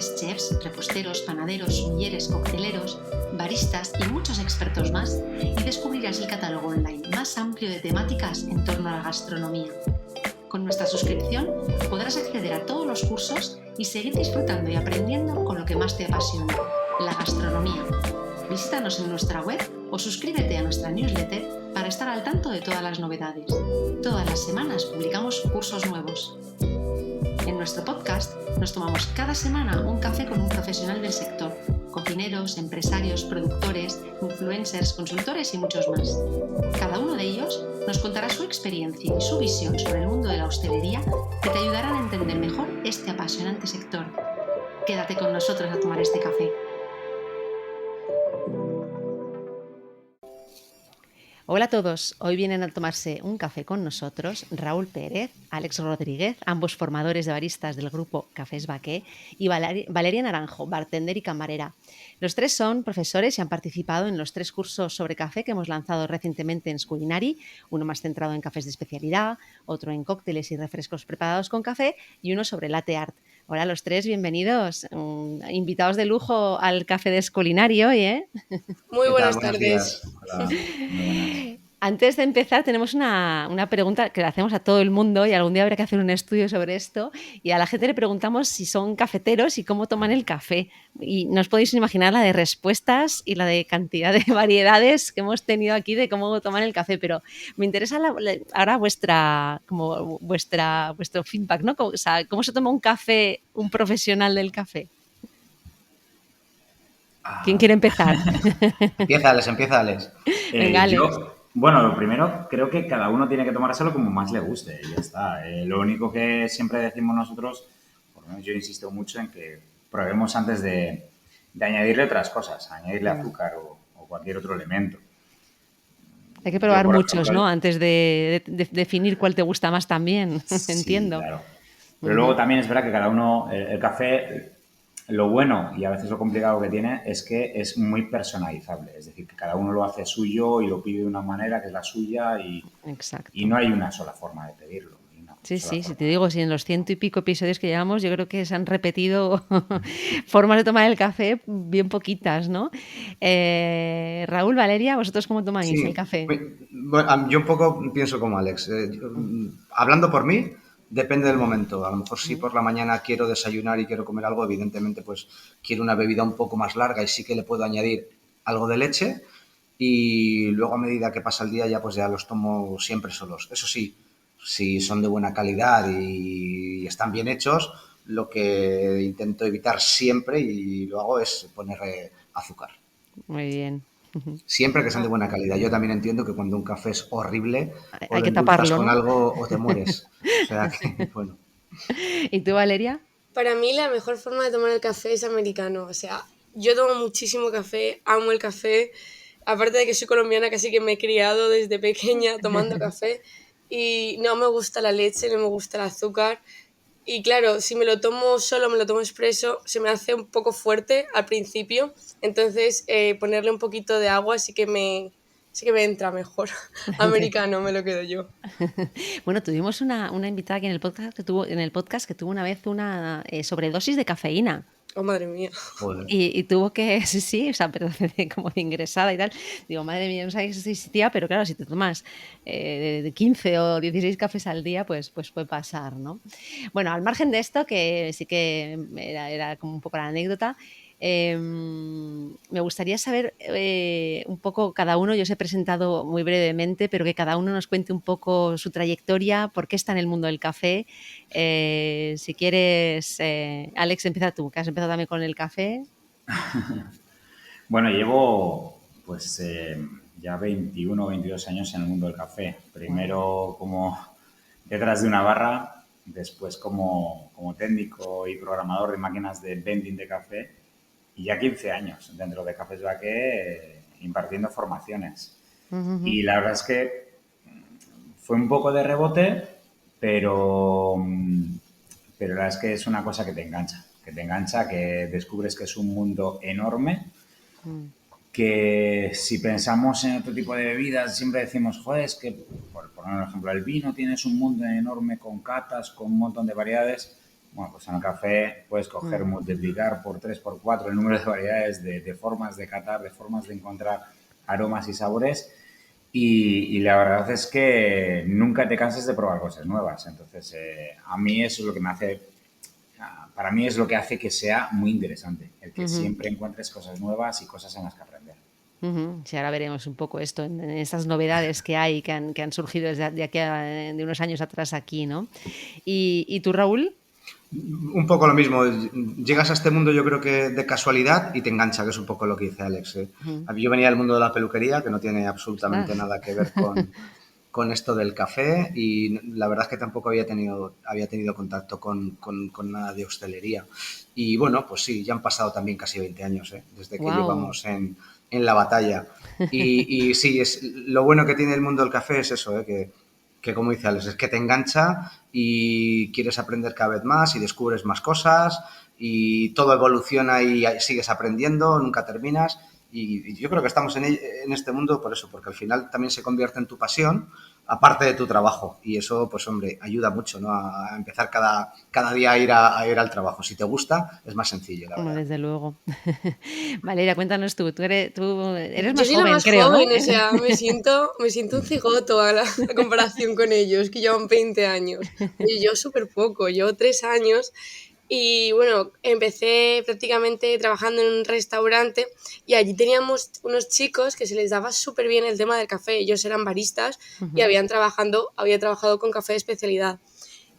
grandes chefs, reposteros, panaderos, sumilleres, cocteleros, baristas y muchos expertos más y descubrirás el catálogo online más amplio de temáticas en torno a la gastronomía. Con nuestra suscripción podrás acceder a todos los cursos y seguir disfrutando y aprendiendo con lo que más te apasiona, la gastronomía. Visítanos en nuestra web o suscríbete a nuestra newsletter para estar al tanto de todas las novedades. Todas las semanas publicamos cursos nuevos. En nuestro podcast nos tomamos cada semana un café con un profesional del sector, cocineros, empresarios, productores, influencers, consultores y muchos más. Cada uno de ellos nos contará su experiencia y su visión sobre el mundo de la hostelería que te ayudarán a entender mejor este apasionante sector. Quédate con nosotros a tomar este café. Hola a todos, hoy vienen a tomarse un café con nosotros Raúl Pérez, Àlex Rodríguez, ambos formadores de baristas del grupo Cafés Baqué, y Valeria Naranjo, bartender y camarera. Los tres son profesores y han participado en los 3 cursos sobre café que hemos lanzado recientemente en Sculinary, uno más centrado en cafés de especialidad, otro en cócteles y refrescos preparados con café y uno sobre latte art. Hola a los tres, bienvenidos, invitados de lujo al café de Sculinary hoy, ¿eh? Muy buenas Buenos tardes. días. Hola. Muy buenas. Antes de empezar, tenemos una pregunta que le hacemos a todo el mundo y algún día habrá que hacer un estudio sobre esto. Y a la gente le preguntamos si son cafeteros y cómo toman el café. Y no os podéis imaginar la de respuestas y la de cantidad de variedades que hemos tenido aquí de cómo toman el café. Pero me interesa ahora vuestro feedback, ¿no? O sea, ¿cómo se toma un café un profesional del café? ¿Quién quiere empezar? Empieza, Alex. Venga, Alex. Bueno, lo primero, creo que cada uno tiene que tomárselo como más le guste y ya está. Lo único que siempre decimos nosotros, por lo menos yo insisto mucho en que probemos antes de añadirle otras cosas, añadirle azúcar o cualquier otro elemento. Hay que probar muchos, ¿no? Antes de definir cuál te gusta más también, entiendo. Sí, claro. Pero luego también es verdad que cada uno, el café, lo bueno y a veces lo complicado que tiene es que es muy personalizable. Es decir, que cada uno lo hace suyo y lo pide de una manera que es la suya y no hay una sola forma de pedirlo. Sí, si te digo, si en los 100 y pico episodios que llevamos, yo creo que se han repetido formas de tomar el café bien poquitas, ¿no? Raúl, Valeria, ¿vosotros cómo tomáis el café? Bueno, yo un poco pienso como Alex. Hablando por mí, depende del momento. A lo mejor si por la mañana quiero desayunar y quiero comer algo, evidentemente pues quiero una bebida un poco más larga y sí que le puedo añadir algo de leche y luego a medida que pasa el día ya pues ya los tomo siempre solos. Eso sí, si son de buena calidad y están bien hechos, lo que intento evitar siempre y lo hago es poner azúcar. Muy bien. Siempre que sean de buena calidad. Yo también entiendo que cuando un café es horrible, hay que taparlo, con ¿no? algo o te mueres. O sea que, bueno. ¿Y tú, Valeria? Para mí la mejor forma de tomar el café es americano. O sea, yo tomo muchísimo café, amo el café. Aparte de que soy colombiana, casi que me he criado desde pequeña tomando café. Y no me gusta la leche, no me gusta el azúcar. Y claro, si me lo tomo solo, me lo tomo expreso, se me hace un poco fuerte al principio. Entonces, ponerle un poquito de agua sí que me entra mejor. Americano me lo quedo yo. Bueno, tuvimos una invitada aquí en el podcast que tuvo una vez una sobredosis de cafeína. Oh, madre mía. Y tuvo que, sí, o sea, pero como de ingresada y tal. Digo, madre mía, no sabía que eso existía, pero claro, si te tomas de 15 o 16 cafés al día, pues puede pasar, ¿no? Bueno, al margen de esto, que sí que era como un poco la anécdota, me gustaría saber un poco cada uno, yo os he presentado muy brevemente, pero que cada uno nos cuente un poco su trayectoria, por qué está en el mundo del café. Si quieres, Àlex, empieza tú, que has empezado también con el café. Bueno, llevo pues ya 21 o 22 años en el mundo del café. Primero como detrás de una barra, después como técnico y programador de máquinas de vending de café y ya 15 años dentro de Cafés Baqué impartiendo formaciones. Y la verdad es que fue un poco de rebote, pero la verdad es que es una cosa que te engancha, que descubres que es un mundo enorme, que si pensamos en otro tipo de bebidas siempre decimos, joder, es que, por poner un ejemplo, el vino tienes un mundo enorme con catas, con un montón de variedades, Bueno, pues en el café puedes coger, multiplicar por 3, por 4 el número de variedades, de formas de catar, de formas de encontrar aromas y sabores. Y la verdad es que nunca te canses de probar cosas nuevas. Entonces, a mí eso es lo que me hace, para mí es lo que hace que sea muy interesante, el que siempre encuentres cosas nuevas y cosas en las que aprender. Sí, ahora veremos un poco esto en estas novedades que hay, que han surgido desde de aquí de unos años atrás aquí, ¿no? ¿Y tú, Raúl? Un poco lo mismo. Llegas a este mundo, yo creo que de casualidad, y te engancha, que es un poco lo que dice Alex. Yo venía del mundo de la peluquería, que no tiene absolutamente nada que ver con esto del café, y la verdad es que tampoco había tenido contacto con nada de hostelería. Y bueno, pues sí, ya han pasado también casi 20 años, desde que llevamos en la batalla. Y sí, lo bueno que tiene el mundo del café es eso, que como dice Alex, es que te engancha y quieres aprender cada vez más y descubres más cosas y todo evoluciona y sigues aprendiendo, nunca terminas. Y yo creo que estamos en este mundo por eso, porque al final también se convierte en tu pasión, aparte de tu trabajo. Y eso, pues hombre, ayuda mucho, ¿no? A empezar cada día a ir al trabajo. Si te gusta, es más sencillo, la verdad. Desde luego. Valeria, cuéntanos tú. Tú eres Yo más soy joven, la más creo, joven, ¿no? o sea, me siento un cigoto a la comparación con ellos, que llevan 20 años. Y yo súper poco, yo 3 años. Y bueno, empecé prácticamente trabajando en un restaurante y allí teníamos unos chicos que se les daba súper bien el tema del café. Ellos eran baristas y había trabajado con café de especialidad.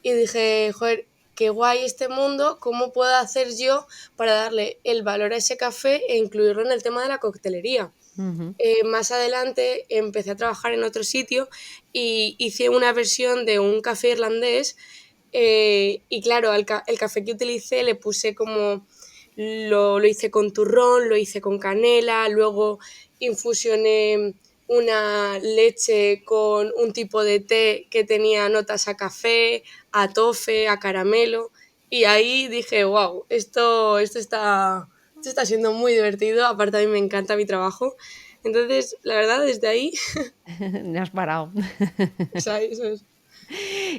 Y dije, joder, qué guay este mundo, ¿cómo puedo hacer yo para darle el valor a ese café e incluirlo en el tema de la coctelería? Más adelante empecé a trabajar en otro sitio y hice una versión de un café irlandés. Y claro, el café que utilicé le puse como, lo hice con turrón, lo hice con canela, luego infusioné una leche con un tipo de té que tenía notas a café, a tofe, a caramelo, y ahí dije, wow, esto está siendo muy divertido, aparte a mí me encanta mi trabajo. Entonces, la verdad, desde ahí, No has parado. eso es.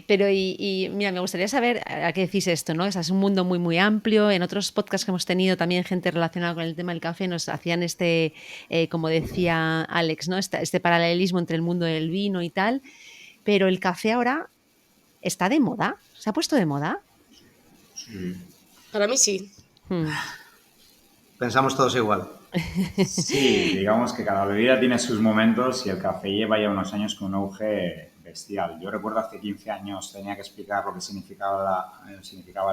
Pero y mira, me gustaría saber a qué decís esto, ¿no? Es un mundo muy, muy amplio. En otros podcasts que hemos tenido también gente relacionada con el tema del café nos hacían como decía Alex, ¿no? Este paralelismo entre el mundo del vino y tal. Pero el café ahora está de moda. ¿Se ha puesto de moda? Sí. Para mí sí. Pensamos todos igual. Sí, digamos que cada bebida tiene sus momentos y el café lleva ya unos años con un auge bestial. Yo recuerdo hace 15 años tenía que explicar lo que significaba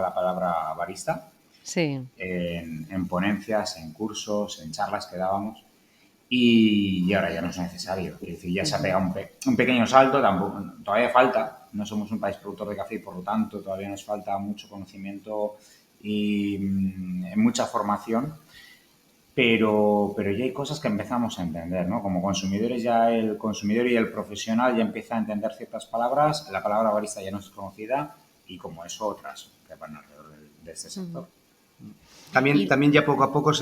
la palabra barista. Sí. En ponencias, en cursos, en charlas que dábamos. Y ahora ya no es necesario. Es decir, ya se ha pegado un pequeño salto, todavía falta. No somos un país productor de café y por lo tanto todavía nos falta mucho conocimiento y mucha formación. Pero ya hay cosas que empezamos a entender, ¿no? Como consumidores, ya el consumidor y el profesional ya empieza a entender ciertas palabras, la palabra barista ya no es conocida y como eso otras que van alrededor de este sector. También ya poco a poco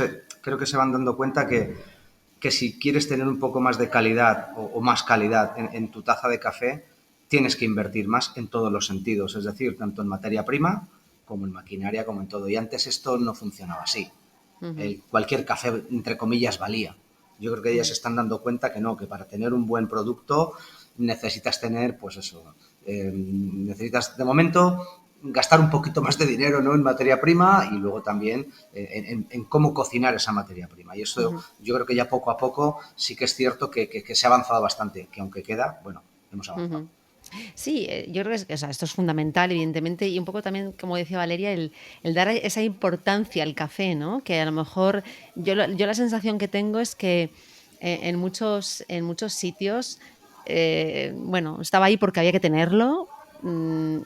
creo que se van dando cuenta que si quieres tener un poco más de calidad o más calidad en tu taza de café, tienes que invertir más en todos los sentidos, es decir, tanto en materia prima como en maquinaria, como en todo. Y antes esto no funcionaba así. Cualquier café, entre comillas, valía. Yo creo que ellas se están dando cuenta que no, que para tener un buen producto necesitas tener, pues eso, necesitas de momento gastar un poquito más de dinero, ¿no?, en materia prima y luego también en cómo cocinar esa materia prima. Y eso yo creo que ya poco a poco sí que es cierto que se ha avanzado bastante, que aunque queda, bueno, hemos avanzado. Sí, yo creo que esto es fundamental, evidentemente, y un poco también, como decía Valeria, el dar esa importancia al café, ¿no? Que a lo mejor yo la sensación que tengo es que en muchos sitios, bueno, estaba ahí porque había que tenerlo,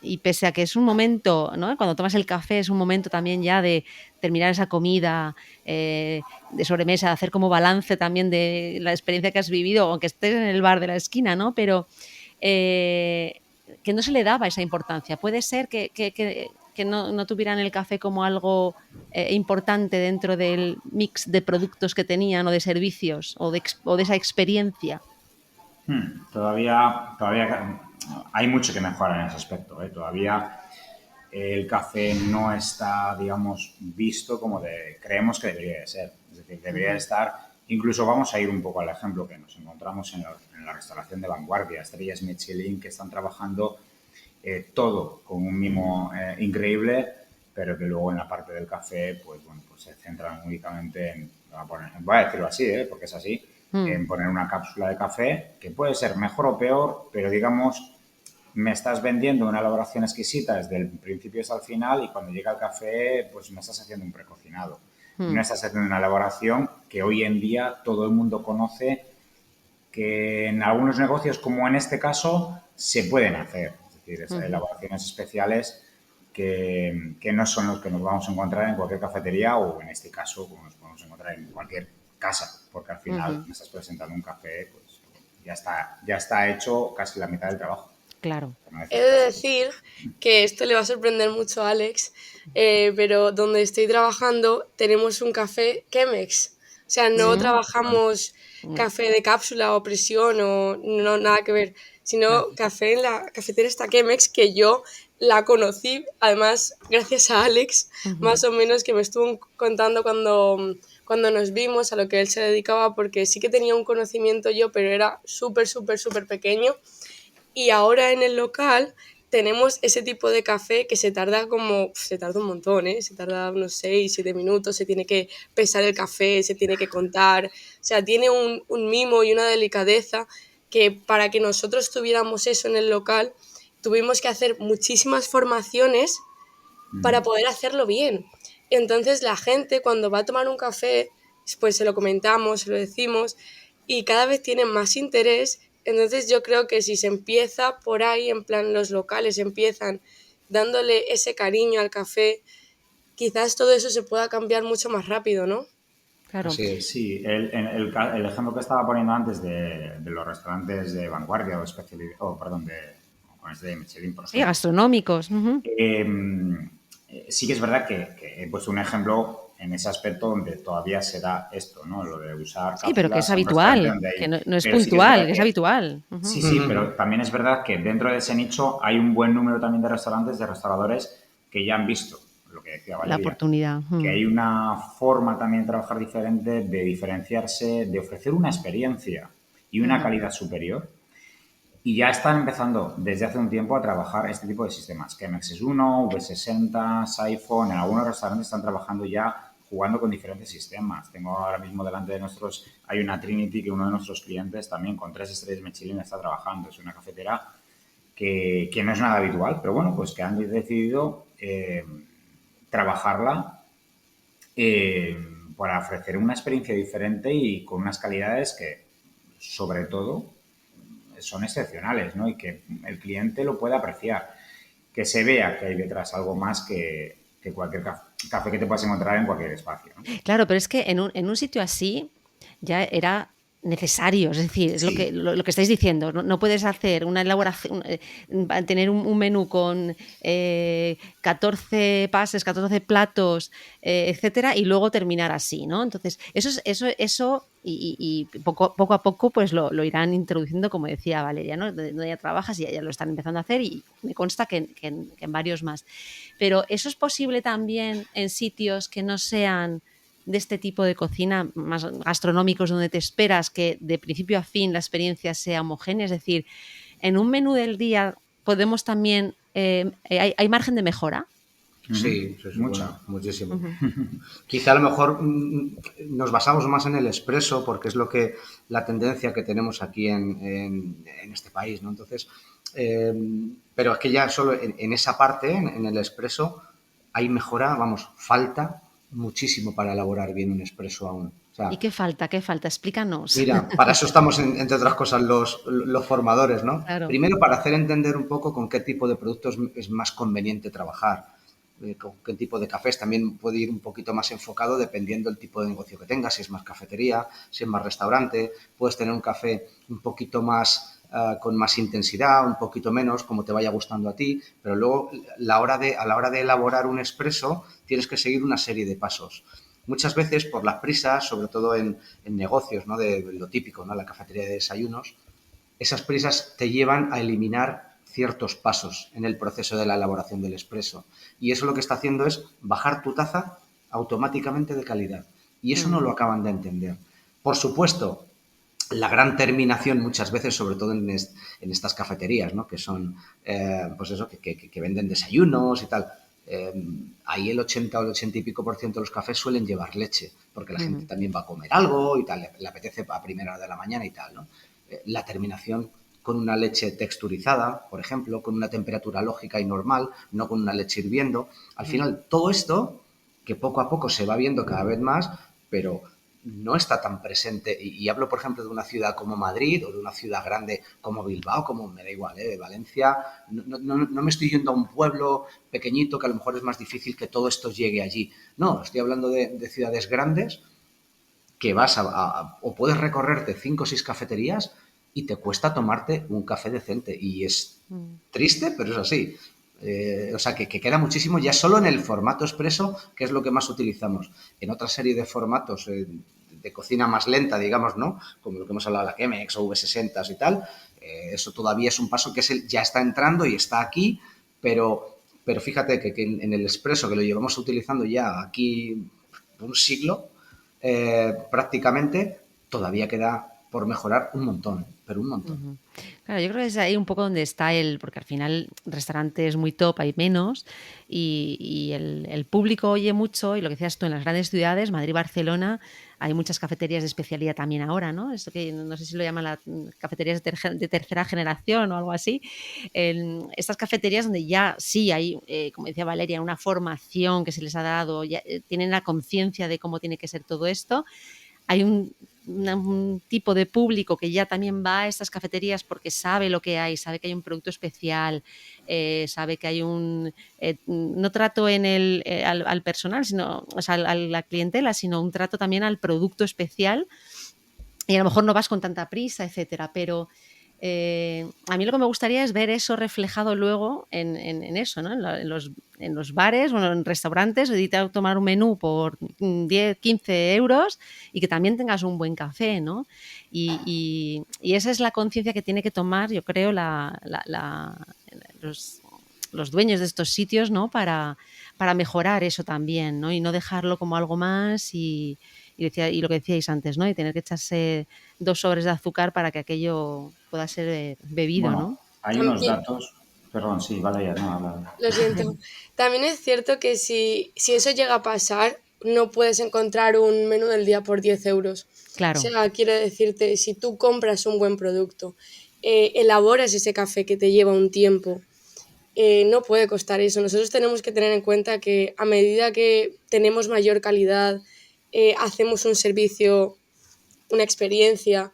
y pese a que es un momento, ¿no? Cuando tomas el café es un momento también ya de terminar esa comida de sobremesa, hacer como balance también de la experiencia que has vivido, aunque estés en el bar de la esquina, ¿no? Pero que no se le daba esa importancia. Puede ser que no tuvieran el café como algo importante dentro del mix de productos que tenían o de servicios o de esa experiencia. Todavía hay mucho que mejorar en ese aspecto. Todavía el café no está, digamos, visto como creemos que debería de ser. Es decir, debería de estar, incluso vamos a ir un poco al ejemplo que nos encontramos en la restauración de vanguardia, estrellas Michelin que están trabajando todo con un mimo increíble, pero que luego en la parte del café, pues bueno, pues se centran únicamente en, voy a decirlo así, porque es así, en poner una cápsula de café que puede ser mejor o peor, pero digamos, me estás vendiendo una elaboración exquisita desde el principio hasta el final y cuando llega el café, pues me estás haciendo un precocinado. No estás haciendo una elaboración que hoy en día todo el mundo conoce, que en algunos negocios, como en este caso, se pueden hacer. Es decir, elaboraciones especiales que no son los que nos vamos a encontrar en cualquier cafetería o, en este caso, como nos podemos encontrar en cualquier casa, porque al final me estás presentando un café, pues ya está hecho casi la mitad del trabajo. Claro. He de decir que esto le va a sorprender mucho a Alex, pero donde estoy trabajando tenemos un café Chemex. O sea, no trabajamos café de cápsula o presión o no, nada que ver, sino café en la cafetera esta Chemex, que yo la conocí, además, gracias a Alex, más o menos, que me estuvo contando cuando nos vimos a lo que él se dedicaba, porque sí que tenía un conocimiento yo, pero era súper, súper, súper pequeño. Y ahora en el local tenemos ese tipo de café que se tarda un montón, ¿eh? Se tarda unos 6, 7 minutos, se tiene que pesar el café, se tiene que contar, o sea, tiene un mimo y una delicadeza que para que nosotros tuviéramos eso en el local tuvimos que hacer muchísimas formaciones para poder hacerlo bien. Entonces la gente cuando va a tomar un café, pues se lo comentamos, se lo decimos y cada vez tienen más interés. Entonces yo creo que si se empieza por ahí, en plan los locales empiezan dándole ese cariño al café, quizás todo eso se pueda cambiar mucho más rápido, ¿no? Claro. Sí, el ejemplo que estaba poniendo antes de los restaurantes de vanguardia o especialidad, de Michelin, por ejemplo. Sí, gastronómicos. Sí que es verdad que he puesto un ejemplo en ese aspecto donde todavía se da esto, ¿no? Lo de usar Sí, pero que es cápsulas en un restaurante habitual, donde hay... que no es Pero sí que puntual, que es que- habitual. Sí, pero también es verdad que dentro de ese nicho hay un buen número también de restaurantes, de restauradores que ya han visto lo que decía La Valeria, oportunidad. que hay una forma también de trabajar diferente, de diferenciarse, de ofrecer una experiencia y una calidad superior. Y ya están empezando desde hace un tiempo a trabajar este tipo de sistemas. Chemex es uno, V60, Siphon, en algunos restaurantes están trabajando ya jugando con diferentes sistemas. Tengo ahora mismo delante de nosotros, hay una Trinity que uno de nuestros clientes también con 3 estrellas Michelin está trabajando. Es una cafetera que no es nada habitual, pero bueno, pues que han decidido trabajarla para ofrecer una experiencia diferente y con unas calidades que, sobre todo, son excepcionales, ¿no? Y que el cliente lo pueda apreciar, que se vea que hay detrás algo más que cualquier café que te puedas encontrar en cualquier espacio, ¿no? Claro, pero es que en un sitio así ya era necesario, es decir, es Sí. lo que estáis diciendo, no puedes hacer una elaboración, tener un menú con 14 pases, 14 platos, etcétera, y luego terminar así, ¿no? Entonces, eso y poco a poco pues lo irán introduciendo, como decía Valeria, ¿no? Donde ya trabajas y ya lo están empezando a hacer y me consta que en varios más. Pero eso es posible también en sitios que no sean de este tipo de cocina, más gastronómicos, donde te esperas que de principio a fin la experiencia sea homogénea. Es decir, en un menú del día podemos también, hay margen de mejora. Sí, Mucho. muchísimo. Quizá a lo mejor nos basamos más en el expreso porque es la tendencia que tenemos aquí en este país, ¿no? Entonces, pero es que ya solo en esa parte, en el expreso, hay mejora, falta muchísimo para elaborar bien un expreso aún. O sea, ¿Y qué falta? ¿Qué falta? Explícanos. mira, para eso estamos, entre otras cosas, los formadores, ¿no? Claro. Primero, para hacer entender un poco con qué tipo de productos es más conveniente trabajar, con qué tipo de cafés. También puede ir un poquito más enfocado dependiendo del tipo de negocio que tengas, si es más cafetería, si es más restaurante. Puedes tener un café un poquito más con más intensidad, un poquito menos, como te vaya gustando a ti, pero luego a la hora de elaborar un expreso tienes que seguir una serie de pasos. Muchas veces, por las prisas, sobre todo en negocios, ¿no? De lo típico, ¿no? La cafetería de desayunos, esas prisas te llevan a eliminar ciertos pasos en el proceso de la elaboración del espresso. Y eso lo que está haciendo es bajar tu taza automáticamente de calidad. Y eso no lo acaban de entender. Por supuesto, la gran terminación muchas veces, sobre todo en estas cafeterías, ¿no? Que son, pues eso, que venden desayunos y tal. Ahí el 80 o el 80 y pico % de los cafés suelen llevar leche, porque la gente también va a comer algo y tal, le apetece a primera hora de la mañana y tal, ¿no? La terminación con una leche texturizada, por ejemplo, con una temperatura lógica y normal, no con una leche hirviendo. Al final, todo esto, que poco a poco se va viendo cada vez más, pero no está tan presente. Y hablo, por ejemplo, de una ciudad como Madrid o de una ciudad grande como Bilbao, como me da igual, de Valencia. No me estoy yendo a un pueblo pequeñito que a lo mejor es más difícil que todo esto llegue allí. No, estoy hablando de ciudades grandes que vas o puedes recorrerte 5 o 6 cafeterías y te cuesta tomarte un café decente. Y es triste, pero es así. O sea, que queda muchísimo ya solo en el formato expreso, que es lo que más utilizamos. En otra serie de formatos de cocina más lenta, digamos, ¿no? Como lo que hemos hablado, la Chemex o V60 y tal, eso todavía es un paso que ya está entrando y está aquí, pero fíjate que en el expreso, que lo llevamos utilizando ya aquí un siglo, prácticamente, todavía queda por mejorar un montón, pero un montón. Claro, yo creo que es ahí un poco donde está porque al final restaurantes muy top hay menos y el público oye mucho, y lo que decías tú, en las grandes ciudades, Madrid, Barcelona, hay muchas cafeterías de especialidad también ahora, ¿no? Esto que no sé si lo llaman las cafeterías de tercera generación o algo así. Estas cafeterías donde ya sí hay, como decía Valeria, una formación que se les ha dado, ya, tienen la conciencia de cómo tiene que ser todo esto. Hay un tipo de público que ya también va a estas cafeterías porque sabe lo que hay, sabe que hay un producto especial, sabe que hay no trato al personal, sino, o sea, a la clientela, sino un trato también al producto especial, y a lo mejor no vas con tanta prisa, etcétera, pero a mí lo que me gustaría es ver eso reflejado luego en eso, ¿no? En los bares o en restaurantes, o irte a tomar un menú por 10, 15 euros y que también tengas un buen café, ¿no? Y esa es la conciencia que tiene que tomar, yo creo, los dueños de estos sitios, ¿no? Para mejorar eso también, ¿no? Y no dejarlo como algo más y lo que decíais antes, ¿no? Y tener que echarse 2 sobres de azúcar para que aquello pueda ser bebido, Bueno, ¿no? hay unos datos. Perdón, sí, vale, ya no habla. Lo siento. También es cierto que si eso llega a pasar, no puedes encontrar un menú del día por 10 euros. Claro. O sea, quiero decirte, si tú compras un buen producto, elaboras ese café que te lleva un tiempo, no puede costar eso. Nosotros tenemos que tener en cuenta que a medida que tenemos mayor calidad, hacemos un servicio, una experiencia,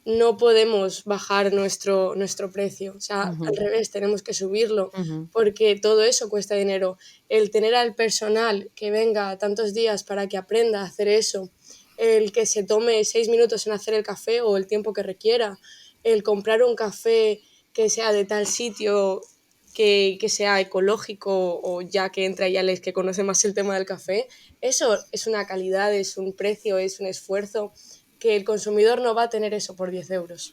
no podemos bajar nuestro precio. O sea, al revés, tenemos que subirlo, porque todo eso cuesta dinero. El tener al personal que venga tantos días para que aprenda a hacer eso, el que se tome 6 minutos en hacer el café o el tiempo que requiera, el comprar un café que sea de tal sitio, que sea ecológico, o ya que entra ya les que conoce más el tema del café, eso es una calidad, es un precio, es un esfuerzo que el consumidor no va a tener eso por 10 euros.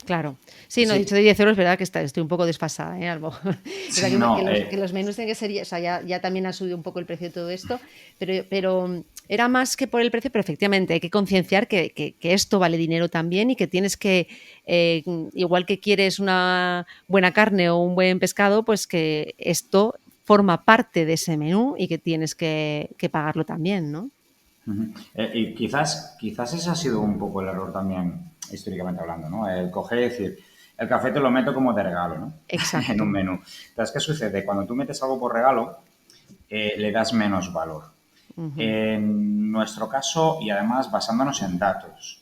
Claro. Sí, no, dicho de 10 euros, verdad que estoy un poco desfasada, a lo mejor. Sí, que los menús tienen que ser, o sea, ya también ha subido un poco el precio de todo esto, pero era más que por el precio, pero efectivamente hay que concienciar que esto vale dinero también, y que tienes que, igual que quieres una buena carne o un buen pescado, pues que esto forma parte de ese menú y que tienes que pagarlo también, ¿no? Y quizás ese ha sido un poco el error también, históricamente hablando, ¿no? El coger y decir, el café te lo meto como de regalo, ¿no? Exacto. En un menú. Entonces, ¿qué sucede? Cuando tú metes algo por regalo, le das menos valor. En nuestro caso, y además basándonos en datos,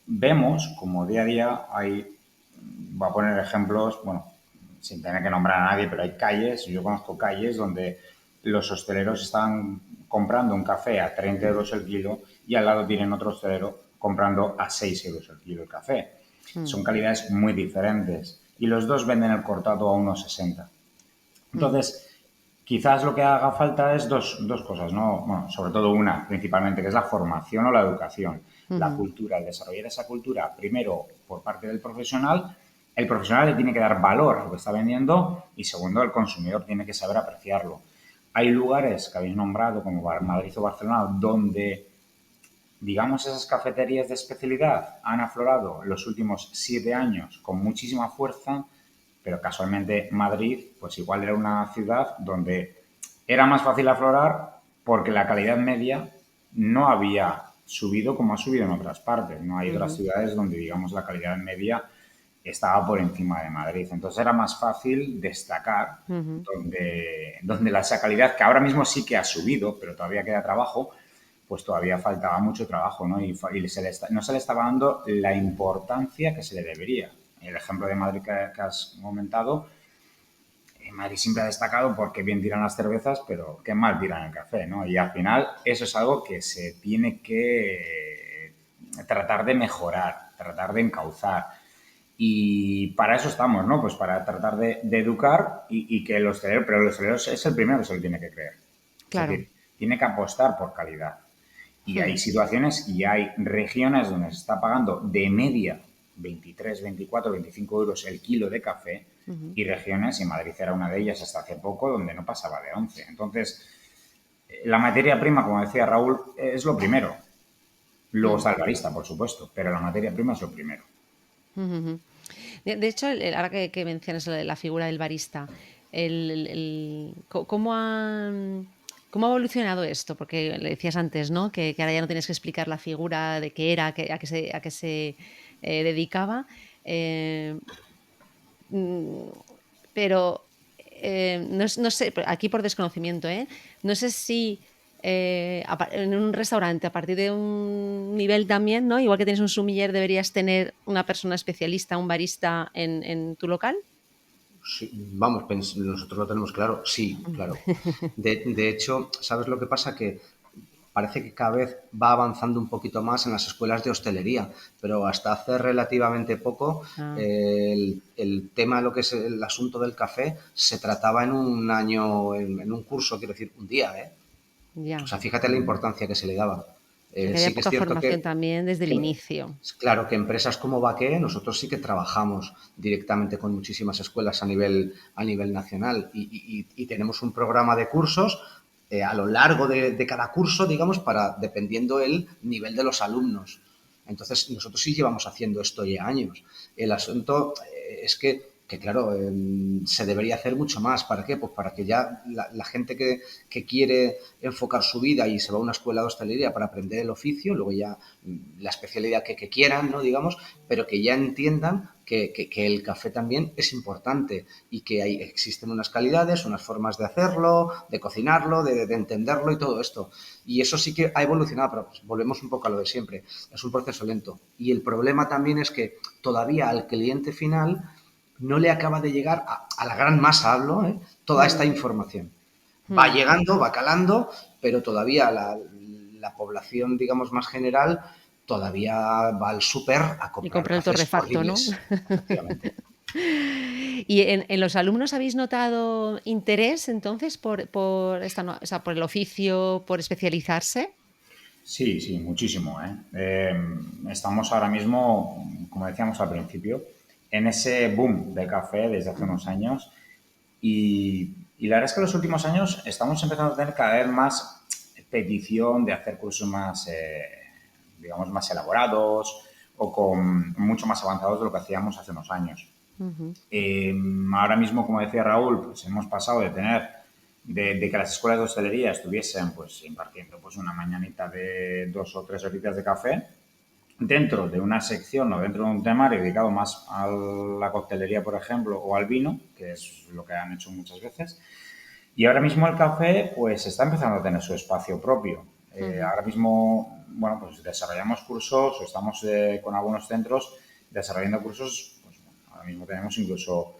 vemos como día a día voy a poner ejemplos, bueno, sin tener que nombrar a nadie, pero hay calles, yo conozco calles donde los hosteleros están comprando un café a 30 euros el kilo y al lado tienen otro hostelero comprando a 6 euros el kilo el café. Son calidades muy diferentes y los dos venden el cortado a 1,60. Entonces, quizás lo que haga falta es dos cosas, ¿no? Bueno, sobre todo una, principalmente, que es la formación o la educación. La cultura, el desarrollar esa cultura, primero por parte del profesional, el profesional le tiene que dar valor a lo que está vendiendo y segundo, el consumidor tiene que saber apreciarlo. Hay lugares que habéis nombrado como Madrid o Barcelona donde, digamos, esas cafeterías de especialidad han aflorado los últimos 7 años con muchísima fuerza, pero casualmente Madrid, pues igual era una ciudad donde era más fácil aflorar porque la calidad media no había subido como ha subido en otras partes. No hay otras ciudades donde, digamos, la calidad media estaba por encima de Madrid. Entonces era más fácil destacar donde esa calidad, que ahora mismo sí que ha subido, pero todavía queda trabajo, pues todavía faltaba mucho trabajo, ¿no? Y no se le estaba dando la importancia que se le debería. El ejemplo de Madrid que has comentado, Madrid siempre ha destacado porque bien tiran las cervezas, pero qué mal tiran el café, ¿no? Y al final eso es algo que se tiene que tratar de mejorar, tratar de encauzar. Y para eso estamos, ¿no? Pues para tratar de educar y que el hostelero, pero el hostelero es el primero que se lo tiene que creer. Claro. Es decir, tiene que apostar por calidad. Y hay situaciones y hay regiones donde se está pagando de media 23, 24, 25 euros el kilo de café y regiones, y Madrid era una de ellas hasta hace poco, donde no pasaba de 11. Entonces, la materia prima, como decía Raúl, es lo primero. Luego está el barista, por supuesto, pero la materia prima es lo primero. De hecho, ahora que mencionas la figura del barista, ¿cómo ha evolucionado esto? Porque le decías antes, ¿no? Que ahora ya no tienes que explicar la figura de qué era, a qué se dedicaba. Pero no sé, aquí por desconocimiento, no sé si en un restaurante, a partir de un nivel también, ¿no? Igual que tienes un sumiller, deberías tener una persona especialista, un barista en tu local. Sí, vamos, nosotros lo tenemos claro, sí, claro. De hecho, ¿sabes lo que pasa? Que parece que cada vez va avanzando un poquito más en las escuelas de hostelería, pero hasta hace relativamente poco el tema, lo que es el asunto del café, se trataba en un año, en un curso, quiero decir, un día, ¿eh? Ya. O sea, fíjate la importancia que se le daba. Que había Sí que es poca cierto formación también desde el inicio. claro, que empresas como Baqué, nosotros sí que trabajamos directamente con muchísimas escuelas a nivel nacional y tenemos un programa de cursos a lo largo de cada curso, digamos, dependiendo el nivel de los alumnos. Entonces, nosotros sí llevamos haciendo esto ya años. El asunto es que claro, se debería hacer mucho más. ¿Para qué? Pues para que ya la gente que quiere enfocar su vida y se va a una escuela de hostelería para aprender el oficio, luego ya la especialidad que quieran, ¿no? Digamos, pero que ya entiendan que el café también es importante y que existen unas calidades, unas formas de hacerlo, de cocinarlo, de entenderlo y todo esto. Y eso sí que ha evolucionado, pero pues volvemos un poco a lo de siempre. Es un proceso lento. Y el problema también es que todavía al cliente final no le acaba de llegar a la gran masa, toda esta información. Va llegando, va calando, pero todavía la población, digamos, más general, todavía va al súper a Y comprar comprar el cafés torrefacto, ¿no? horribles. Efectivamente. ¿Y en los alumnos habéis notado interés entonces por por el oficio, por especializarse? Sí, sí, muchísimo, ¿eh? Estamos ahora mismo, como decíamos al principio, en ese boom del café desde hace unos años y la verdad es que en los últimos años estamos empezando a tener cada vez más petición de hacer cursos más, digamos, más elaborados o con mucho más avanzados de lo que hacíamos hace unos años. Ahora mismo, como decía Raúl, pues hemos pasado de tener de que las escuelas de hostelería estuviesen pues impartiendo pues una mañanita de 2 o 3 horitas de café dentro de una sección o dentro de un temario dedicado más a la coctelería, por ejemplo, o al vino, que es lo que han hecho muchas veces. Y ahora mismo el café pues está empezando a tener su espacio propio. Ahora mismo, bueno, pues desarrollamos cursos o estamos con algunos centros desarrollando cursos. Pues, bueno, ahora mismo tenemos incluso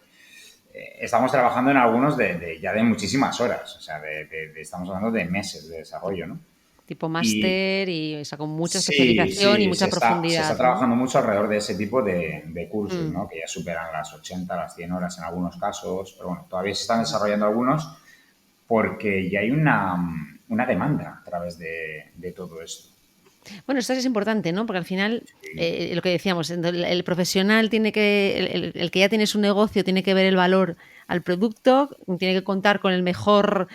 estamos trabajando en algunos ya de muchísimas horas, o sea, estamos hablando de meses de desarrollo, ¿no? Tipo Y máster y con mucha sí, especialización y sí, mucha se está profundidad, ¿no? trabajando mucho alrededor de ese tipo de cursos, ¿no? Que ya superan las 80, las 100 horas en algunos casos, pero bueno, todavía se están desarrollando algunos porque ya hay una demanda a través de todo esto. Bueno, esto es importante, ¿no? Porque al final, lo que decíamos, el profesional tiene que, el que ya tiene su negocio, tiene que ver el valor al producto, tiene que contar con el mejor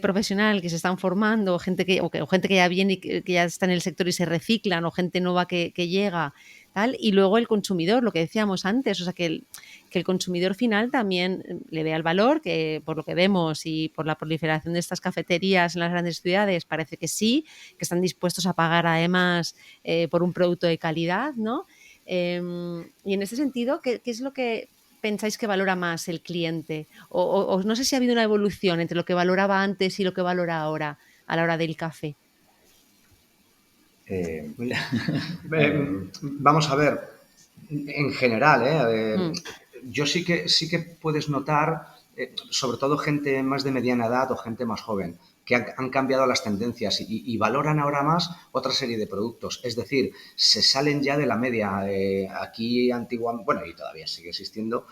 profesional que se están formando, o gente que ya viene y que ya está en el sector y se reciclan, o gente nueva que llega, tal. Y luego el consumidor, lo que decíamos antes, o sea, que el consumidor final también le vea el valor, que por lo que vemos y por la proliferación de estas cafeterías en las grandes ciudades, parece que sí, que están dispuestos a pagar además por un producto de calidad, ¿no? Y en ese sentido, ¿qué es lo que pensáis que valora más el cliente? O no sé si ha habido una evolución entre lo que valoraba antes y lo que valora ahora a la hora del café. Eh, Vamos a ver, en general, Mm, yo sí que puedes notar, sobre todo gente más de mediana edad o gente más joven, que han cambiado las tendencias y valoran ahora más otra serie de productos. Es decir, se salen ya de la media. Aquí antiguamente, bueno, y todavía sigue existiendo,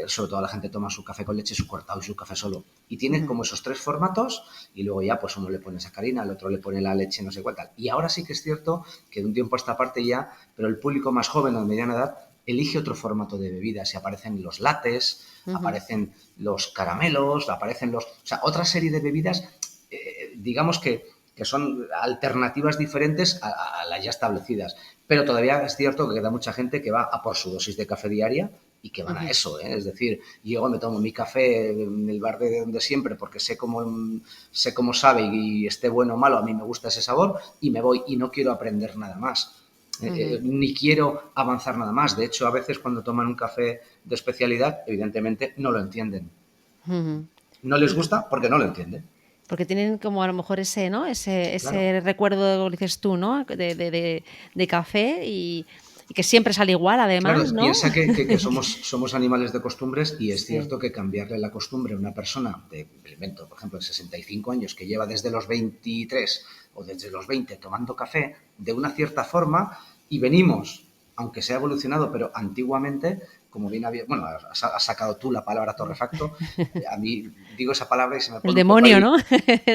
sobre todo la gente toma su café con leche, su cortado y su café solo. Y tiene ujú, como esos tres formatos y luego ya pues uno le pone sacarina, el otro le pone la leche, no sé cuál tal. Y ahora sí que es cierto que de un tiempo a esta parte ya, pero el público más joven o de mediana edad elige otro formato de bebidas y aparecen los lates, ujú, aparecen los caramelos, aparecen los... O sea, otra serie de bebidas, digamos que son alternativas diferentes a las ya establecidas. Pero todavía es cierto que queda mucha gente que va a por su dosis de café diaria y que van a ujú, eso, ¿eh? Es decir, llego, me tomo mi café en el bar de donde siempre porque sé cómo sabe y esté bueno o malo, a mí me gusta ese sabor y me voy y no quiero aprender nada más. ujú, Ni quiero avanzar nada más. De hecho, a veces cuando toman un café de especialidad, evidentemente no lo entienden. ujú. No les Y gusta porque no lo entienden. porque tienen como a lo mejor ese, ¿no? Claro. Ese recuerdo, como dices tú, ¿no? De café y que siempre sale igual, Claro, además, ¿no? piensa que somos animales de costumbres y es Sí. cierto que cambiarle la costumbre a una persona de, invento, por ejemplo, de 65 años que lleva desde los 23 o desde los 20 tomando café de una cierta forma y venimos, aunque se ha evolucionado, pero antiguamente, como bien había, bueno, has sacado tú la palabra torrefacto, a mí digo esa palabra y se me El pone un poco demonio, ahí. ¿no?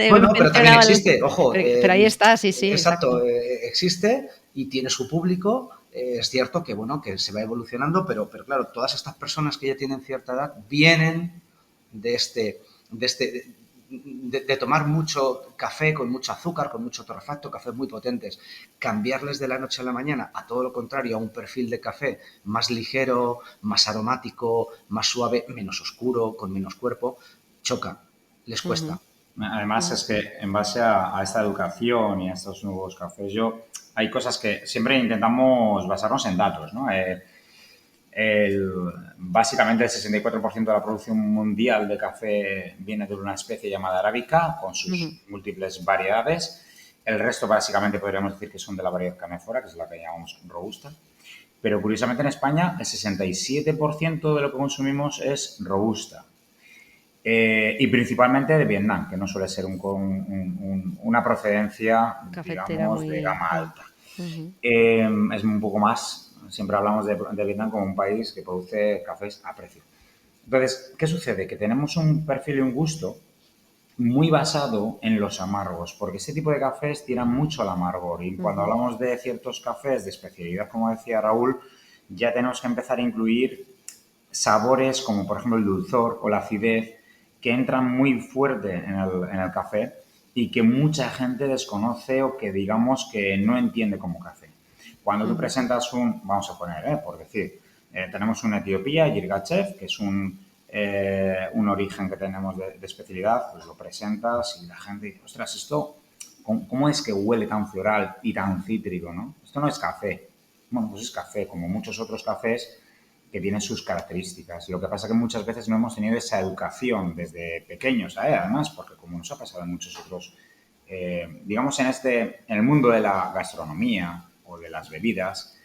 Bueno, pero también Mencionaba existe, ojo, pero ahí está, sí, sí, exacto, exacto. existe y tiene su público. Es cierto que, bueno, que se va evolucionando, pero claro, todas estas personas que ya tienen cierta edad vienen de de este, de tomar mucho café con mucho azúcar, con mucho torrefacto, cafés muy potentes. Cambiarles de la noche a la mañana a todo lo contrario, a un perfil de café más ligero, más aromático, más suave, menos oscuro, con menos cuerpo, choca, les Ujú, cuesta. Además, ujú, es que en base a esta educación y a estos nuevos cafés, hay cosas que siempre intentamos basarnos en datos, ¿no? Básicamente el 64% de la producción mundial de café viene de una especie llamada arábica, con sus ujú, múltiples variedades. El resto básicamente podríamos decir que son de la variedad canéfora, que es la que llamamos robusta. Pero curiosamente en España el 67% de lo que consumimos es robusta. Y principalmente de Vietnam, que no suele ser una procedencia, cafetera digamos, de muy... gama alta. ujú, Es un poco más, siempre hablamos de Vietnam como un país que produce cafés a precio. Entonces, ¿qué sucede? Que tenemos un perfil y un gusto muy basado en los amargos, porque este tipo de cafés tiran mucho al amargor. Y cuando ujú, hablamos de ciertos cafés de especialidad, como decía Raúl, ya tenemos que empezar a incluir sabores como por ejemplo el dulzor o la acidez que entran muy fuerte en el café y que mucha gente desconoce o que digamos que no entiende como café. Cuando tú ujú, presentas vamos a poner, por decir, tenemos una Etiopía, Yirgachev, que es un origen que tenemos de especialidad, pues lo presentas y la gente dice, ostras, esto, ¿cómo es que huele tan floral y tan cítrico, no? Esto no es café. Bueno, pues es café, como muchos otros cafés que tienen sus características. Lo que pasa es que muchas veces no hemos tenido esa educación desde pequeños, además, porque como nos ha pasado en muchos otros, digamos, en el mundo de la gastronomía o de las bebidas,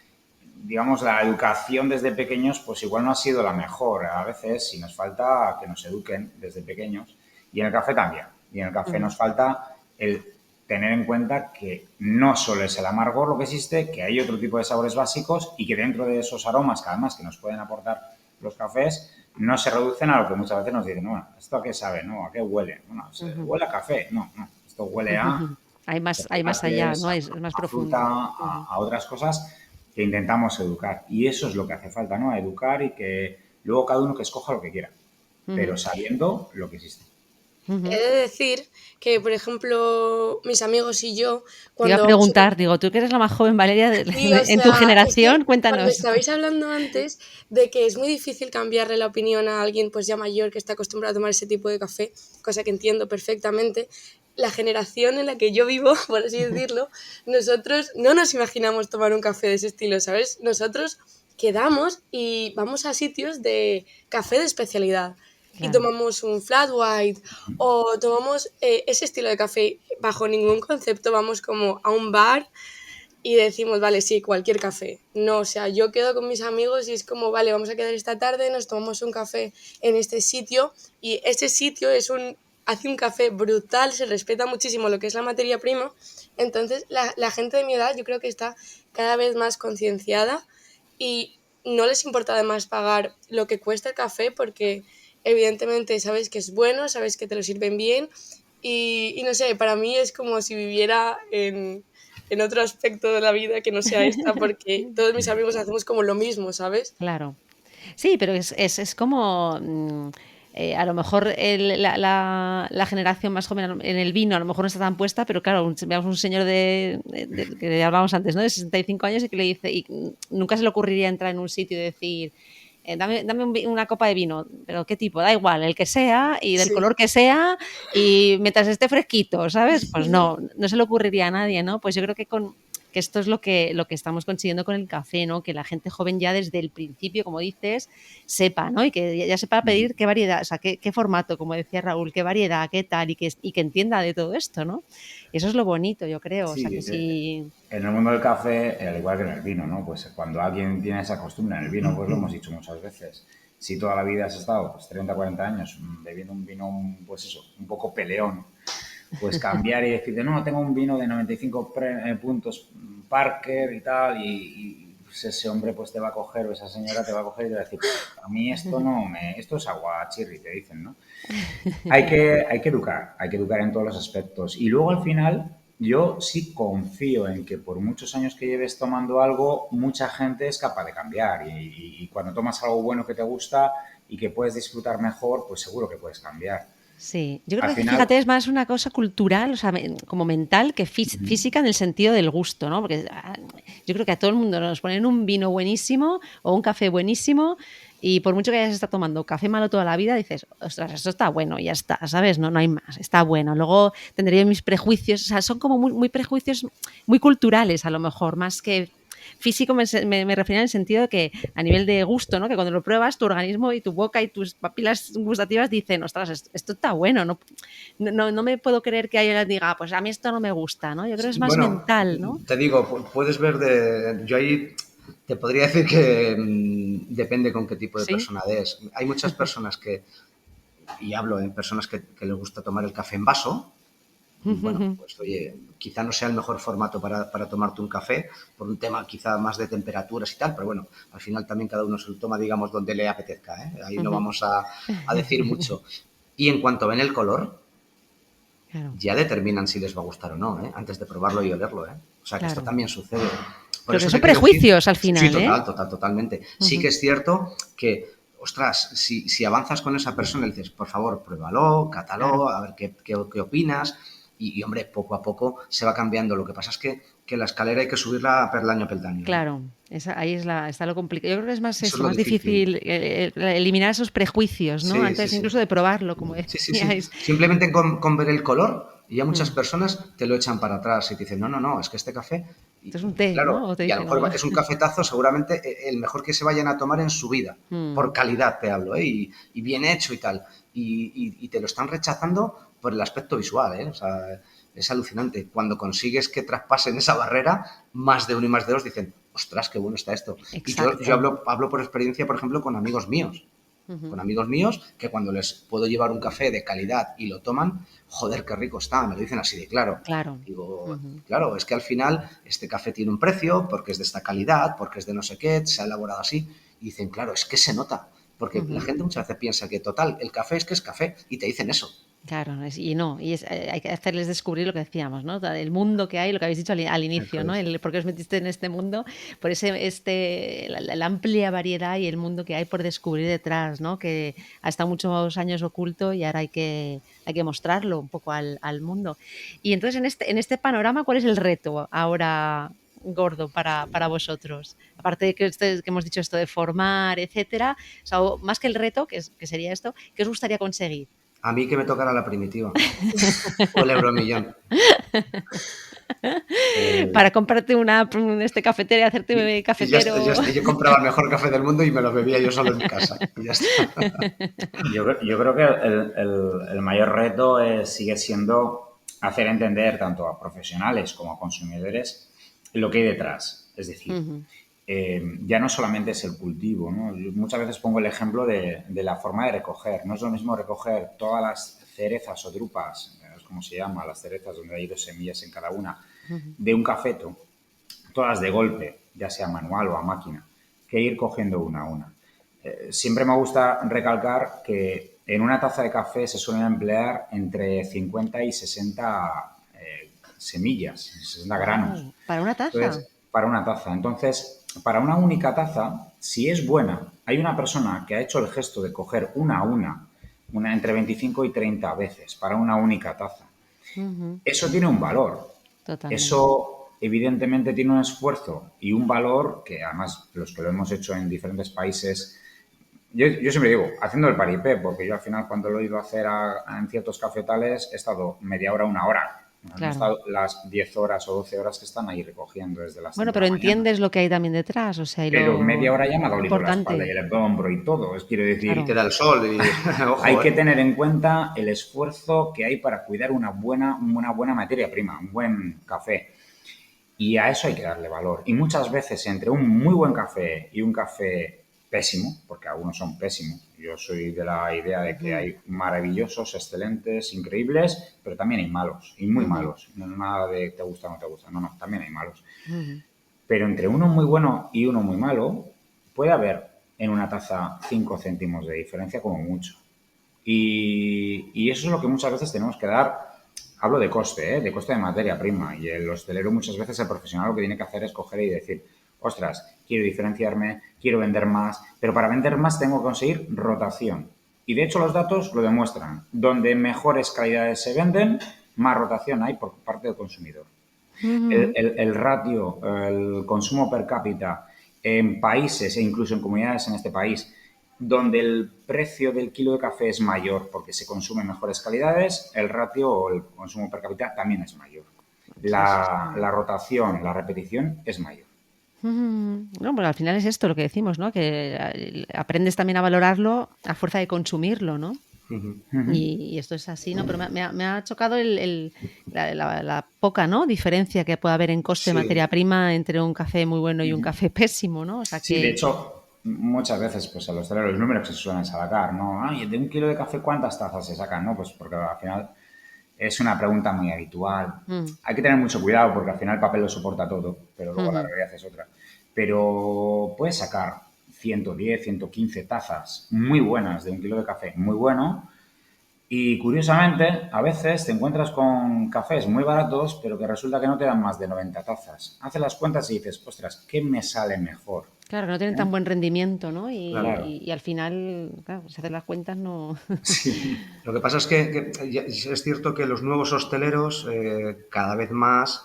digamos, la educación desde pequeños, pues igual no ha sido la mejor. A veces, si nos falta que nos eduquen desde pequeños. Y en el café también. Y en el café ujú, nos falta el tener en cuenta que no solo es el amargor lo que existe, que hay otro tipo de sabores básicos y que dentro de esos aromas, que además que nos pueden aportar los cafés, no se reducen a lo que muchas veces nos dicen, bueno, ¿esto a qué sabe? ¿No? ¿A qué huele? Bueno, ujú, ¿huele a café? No, no, esto huele a ujú. hay más allá, ¿no? Es más A fruta, profundo. a otras cosas que intentamos educar. Y eso es lo que hace falta, ¿no? Educar y que luego cada uno que escoja lo que quiera, pero sabiendo lo que existe. He de decir que, por ejemplo, mis amigos y yo, Te iba a cuando vamos a... preguntar, digo, tú que eres la más joven, Valeria, Sí, o en tu sea, es que generación, cuando cuéntanos. estabais hablando antes de que es muy difícil cambiarle la opinión a alguien pues ya mayor que está acostumbrado a tomar ese tipo de café, cosa que entiendo perfectamente, la generación en la que yo vivo, por así decirlo, nosotros no nos imaginamos tomar un café de ese estilo, ¿sabes? Nosotros quedamos y vamos a sitios de café de especialidad y Claro. tomamos un flat white o tomamos ese estilo de café bajo ningún concepto, vamos como a un bar y decimos, vale, sí, cualquier café. No, o sea, yo quedo con mis amigos y es como, vale, vamos a quedar esta tarde, nos tomamos un café en este sitio y este sitio hace un café brutal, se respeta muchísimo lo que es la materia prima. Entonces, la gente de mi edad yo creo que está cada vez más concienciada y no les importa además pagar lo que cuesta el café porque evidentemente sabes que es bueno, sabes que te lo sirven bien y no sé, para mí es como si viviera en otro aspecto de la vida que no sea esta, porque todos mis amigos hacemos como lo mismo, ¿sabes? Claro. Sí, pero es como, a lo mejor la generación más joven en el vino a lo mejor no está tan puesta, pero claro, veamos un señor que hablábamos antes, ¿no? De 65 años y que le dice, y nunca se le ocurriría entrar en un sitio y decir, dame una copa de vino, pero ¿qué tipo? Da igual, el que sea y del Sí. color que sea y mientras esté fresquito, ¿sabes? Pues no se le ocurriría a nadie, ¿no? Pues yo creo que esto es lo que estamos consiguiendo con el café, ¿no? Que la gente joven ya desde el principio, como dices, sepa, ¿no? Y que ya sepa pedir qué variedad, o sea, qué formato, como decía Raúl, qué variedad, qué tal, y que entienda de todo esto, ¿no? Eso es lo bonito, yo creo. O sea, Sí, que sí. en el mundo del café, al igual que en el vino, ¿no? Pues cuando alguien tiene esa costumbre, en el vino, pues lo hemos dicho muchas veces, si toda la vida has estado pues 30, 40 años bebiendo un vino, pues eso, un poco peleón, pues cambiar y decirte, no, tengo un vino de 95 puntos Parker y tal, y pues ese hombre pues te va a coger, o esa señora te va a coger y te va a decir, a mí esto no me, esto es agua chirri, te dicen, ¿no? Hay que educar en todos los aspectos. Y luego al final, yo sí confío en que por muchos años que lleves tomando algo, mucha gente es capaz de cambiar. Y cuando tomas algo bueno que te gusta y que puedes disfrutar mejor, pues seguro que puedes cambiar. Sí, yo creo Al que final, fíjate, es más una cosa cultural, o sea, como mental que física en el sentido del gusto, ¿no? Porque yo creo que a todo el mundo nos ponen un vino buenísimo o un café buenísimo y por mucho que hayas estado tomando café malo toda la vida, dices, ostras, esto está bueno, ya está, ¿sabes? No hay más, está bueno. Luego tendría mis prejuicios, o sea, son como muy prejuicios muy culturales a lo mejor, más que físico me refería en el sentido de que a nivel de gusto, ¿no? Que cuando lo pruebas, tu organismo y tu boca y tus papilas gustativas dicen, ostras, esto está bueno, no me puedo creer que alguien diga, pues a mí esto no me gusta, ¿no? Yo creo que es más Bueno, mental, ¿no? te digo, puedes ver yo ahí te podría decir que depende con qué tipo de Sí. persona es. Hay muchas personas y hablo en personas que les gusta tomar el café en vaso. Bueno, pues oye, quizá no sea el mejor formato para tomarte un café, por un tema quizá más de temperaturas y tal, pero bueno, al final también cada uno se lo toma, digamos, donde le apetezca, ¿eh? Ahí no vamos a decir mucho. Y en cuanto ven el color, Claro, ya determinan si les va a gustar o no, ¿eh? Antes de probarlo y olerlo, ¿eh? O sea, que esto claro. también sucede. Por Pero que eso son te quiero decir, prejuicios al sí, final, ¿eh? totalmente. Sí que es cierto que, ostras, si avanzas con esa persona y le dices, por favor, pruébalo, Claro, cátalo, a ver qué opinas. Hombre, poco a poco se va cambiando. Lo que pasa es que la escalera hay que subirla peldaño a peldaño, ¿eh? claro. Ahí está lo complicado. Yo creo que es más Eso es eso, lo más difícil. difícil eliminar esos prejuicios, ¿no? Sí, sí, Antes sí. incluso de probarlo, como Sí. decíais. Simplemente con ver el color, ya muchas Mm. personas te lo echan para atrás y te dicen, no, es que este café, Esto es un té, claro, ¿no? O te y a lo dicen, mejor es un cafetazo seguramente el mejor que se vayan a tomar en su vida, por Mm. calidad te hablo, ¿eh? Y bien hecho y tal. Y te lo están rechazando por el aspecto visual, ¿eh? O sea, es alucinante. Cuando consigues que traspasen esa barrera, más de uno y más de dos dicen, ostras, qué bueno está esto. Y yo Exacto. hablo por experiencia, por ejemplo, con amigos míos que cuando les puedo llevar un café de calidad y lo toman, joder, qué rico está, me lo dicen así de claro. Claro. Digo, claro, es que al final este café tiene un precio porque es de esta calidad, porque es de no sé qué, se ha elaborado así. Y dicen, claro, es que se nota. Porque la gente muchas veces piensa que, total, el café es que es café y te dicen eso. Claro, hay que hacerles descubrir lo que decíamos, ¿no? El mundo que hay, lo que habéis dicho al Eso inicio, ¿no? es. El por qué os metiste en este mundo, por la amplia variedad y el mundo que hay por descubrir detrás, ¿no? Que ha estado muchos años oculto y ahora hay que mostrarlo un poco al mundo. Y entonces, en este panorama, ¿cuál es el reto ahora gordo para vosotros? Aparte de que hemos dicho esto de formar, etcétera, o sea, más que el reto, que sería esto, ¿qué os gustaría conseguir? A mí que me tocara la primitiva o el euromillón. Para comprarte cafetera y hacerte Y ya está, ya cafetero. está. Yo compraba el mejor café del mundo y me lo bebía yo solo en casa. Y ya está. Yo creo que el mayor reto sigue siendo hacer entender tanto a profesionales como a consumidores lo que hay detrás. Es decir, Ujú. ya no solamente es el cultivo, ¿no? Yo muchas veces pongo el ejemplo de la forma de recoger. No es lo mismo recoger todas las cerezas o drupas, es como se llama, las cerezas donde hay 2 semillas en cada una, de un cafeto, todas de golpe, ya sea manual o a máquina, que ir cogiendo una a una. Siempre me gusta recalcar que en una taza de café se suelen emplear entre 50 y 60 semillas, 60 granos. Guau, ¿para una taza? Entonces, para una taza. Entonces, para una única taza, si es buena, hay una persona que ha hecho el gesto de coger una a una entre 25 y 30 veces para una única taza. Ujú, Eso tiene un valor. totalmente. Eso evidentemente tiene un esfuerzo y un valor que además los que lo hemos hecho en diferentes países, yo siempre digo, haciendo el paripé, porque yo al final cuando lo he ido a hacer en ciertos cafetales he estado media hora, una hora. No he Claro. estado las 10 horas o 12 horas que están ahí recogiendo desde las Bueno, 5 de pero la mañana. entiendes lo que hay también detrás, o sea, y Pero lo media hora ya me ha dolido la espalda y importante. el hombro y todo. Quiero Y decir, te Claro. da el sol y hay ojo, que tener en cuenta el esfuerzo que hay para cuidar una buena materia prima, un buen café. Y a eso hay que darle valor. Y muchas veces entre un muy buen café y un café pésimo, porque algunos son pésimos, yo soy de la idea de que Ujú, hay maravillosos, excelentes, increíbles, pero también hay malos y muy ujú, malos. No nada de te gusta o no te gusta, no, no, también hay malos. ujú. Pero entre uno muy bueno y uno muy malo puede haber en una taza 5 céntimos de diferencia como mucho. Y eso es lo que muchas veces tenemos que dar. Hablo de coste, ¿eh? De coste de materia prima. Y el hostelero muchas veces, el profesional, lo que tiene que hacer es coger y decir, ostras, quiero diferenciarme, quiero vender más, pero para vender más tengo que conseguir rotación. Y de hecho los datos lo demuestran. Donde mejores calidades se venden, más rotación hay por parte del consumidor. Ujú. El ratio, el consumo per cápita en países e incluso en comunidades en este país donde el precio del kilo de café es mayor porque se consumen mejores calidades, el ratio o el consumo per cápita también es mayor. Sí, sí, La sí. rotación, la repetición es mayor. Ujú. No, pero al final es esto lo que decimos, ¿no? Que aprendes también a valorarlo a fuerza de consumirlo, ¿no? Y esto es así, ¿no? Pero me ha chocado la poca, ¿no? Diferencia que puede haber en coste de materia sí, prima entre un café muy bueno y un café pésimo, ¿no? O sea Sí, de que, hecho, muchas veces pues a los hosteleros los números que se suelen sacar, ¿no? Ay, de un kilo de café, ¿cuántas tazas se sacan? ¿No? Pues porque al final es una pregunta muy habitual. mm, Hay que tener mucho cuidado porque al final el papel lo soporta todo, pero luego la ujú, realidad es otra. Pero puedes sacar 110, 115 tazas muy buenas de un kilo de café muy bueno y curiosamente a veces te encuentras con cafés muy baratos pero que resulta que no te dan más de 90 tazas. Haces las cuentas y dices, ostras, ¿qué me sale mejor? claro, que no tienen ¿Eh? tan buen rendimiento, ¿no? claro. Claro. Y al final, claro, si haces las cuentas no... Sí. Lo que pasa es que es cierto que los nuevos hosteleros cada vez más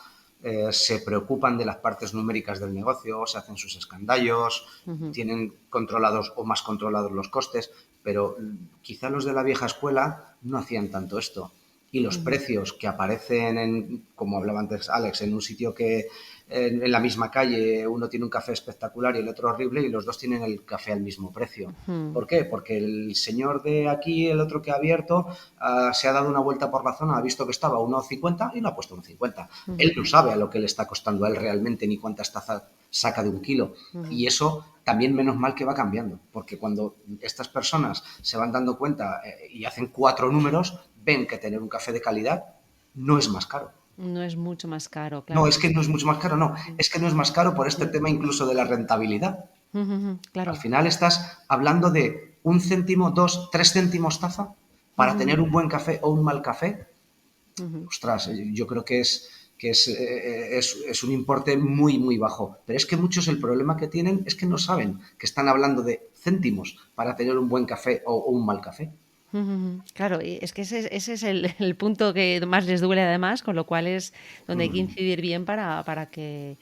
se preocupan de las partes numéricas del negocio, se hacen sus escandallos, Ujú, tienen controlados o más controlados los costes, pero quizá los de la vieja escuela no hacían tanto esto. Y los ujú, precios que aparecen, como hablaba antes Alex, en un sitio que en la misma calle uno tiene un café espectacular y el otro horrible y los dos tienen el café al mismo precio. ujú, ¿Por qué? Porque el señor de aquí, el otro que ha abierto, se ha dado una vuelta por la zona, ha visto que estaba a 1,50 y lo ha puesto a 1,50. Él ujú, no sabe a lo que le está costando a él realmente ni cuántas tazas saca de un kilo. ujú. Y eso también menos mal que va cambiando, porque cuando estas personas se van dando cuenta y hacen 4 números, ven que tener un café de calidad no es más caro. No es mucho más caro, No, claro, es sí, que no sí. es mucho más caro, no. Es que no es más caro por este tema incluso de la rentabilidad. Ujú, ujú, Al claro. final estás hablando de 1 céntimo, 2, 3 céntimos taza para tener un buen café o un mal café, Ujú. ostras, yo creo que es un importe muy, muy bajo. Pero es que muchos el problema que tienen es que no saben que están hablando de céntimos para tener un buen café o un mal café. Ujú. Claro, y es que ese es el punto que más les duele además, con lo cual es donde hay que incidir bien para que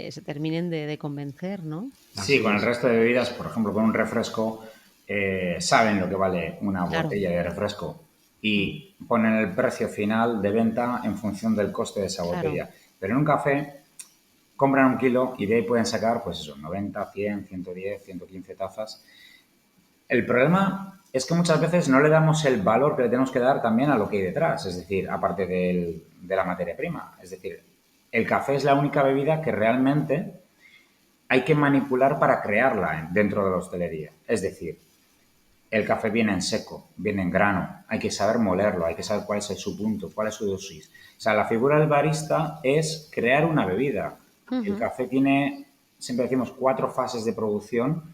se terminen de convencer, ¿no? Sí, Así con el es. resto de bebidas, por ejemplo, con un refresco, saben lo que vale una Claro. botella de refresco Mm. y ponen el precio final de venta en función del coste de esa Claro. botella. Pero en un café compran un kilo y de ahí pueden sacar, pues eso, 90, 100, 110, 115 tazas. El problema es que muchas veces no le damos el valor que le tenemos que dar también a lo que hay detrás, es decir, aparte de la materia prima. Es decir, el café es la única bebida que realmente hay que manipular para crearla dentro de la hostelería. Es decir, el café viene en seco, viene en grano, hay que saber molerlo, hay que saber cuál es su punto, cuál es su dosis. O sea, la figura del barista es crear una bebida. El Ujú. café tiene, siempre decimos, 4 fases de producción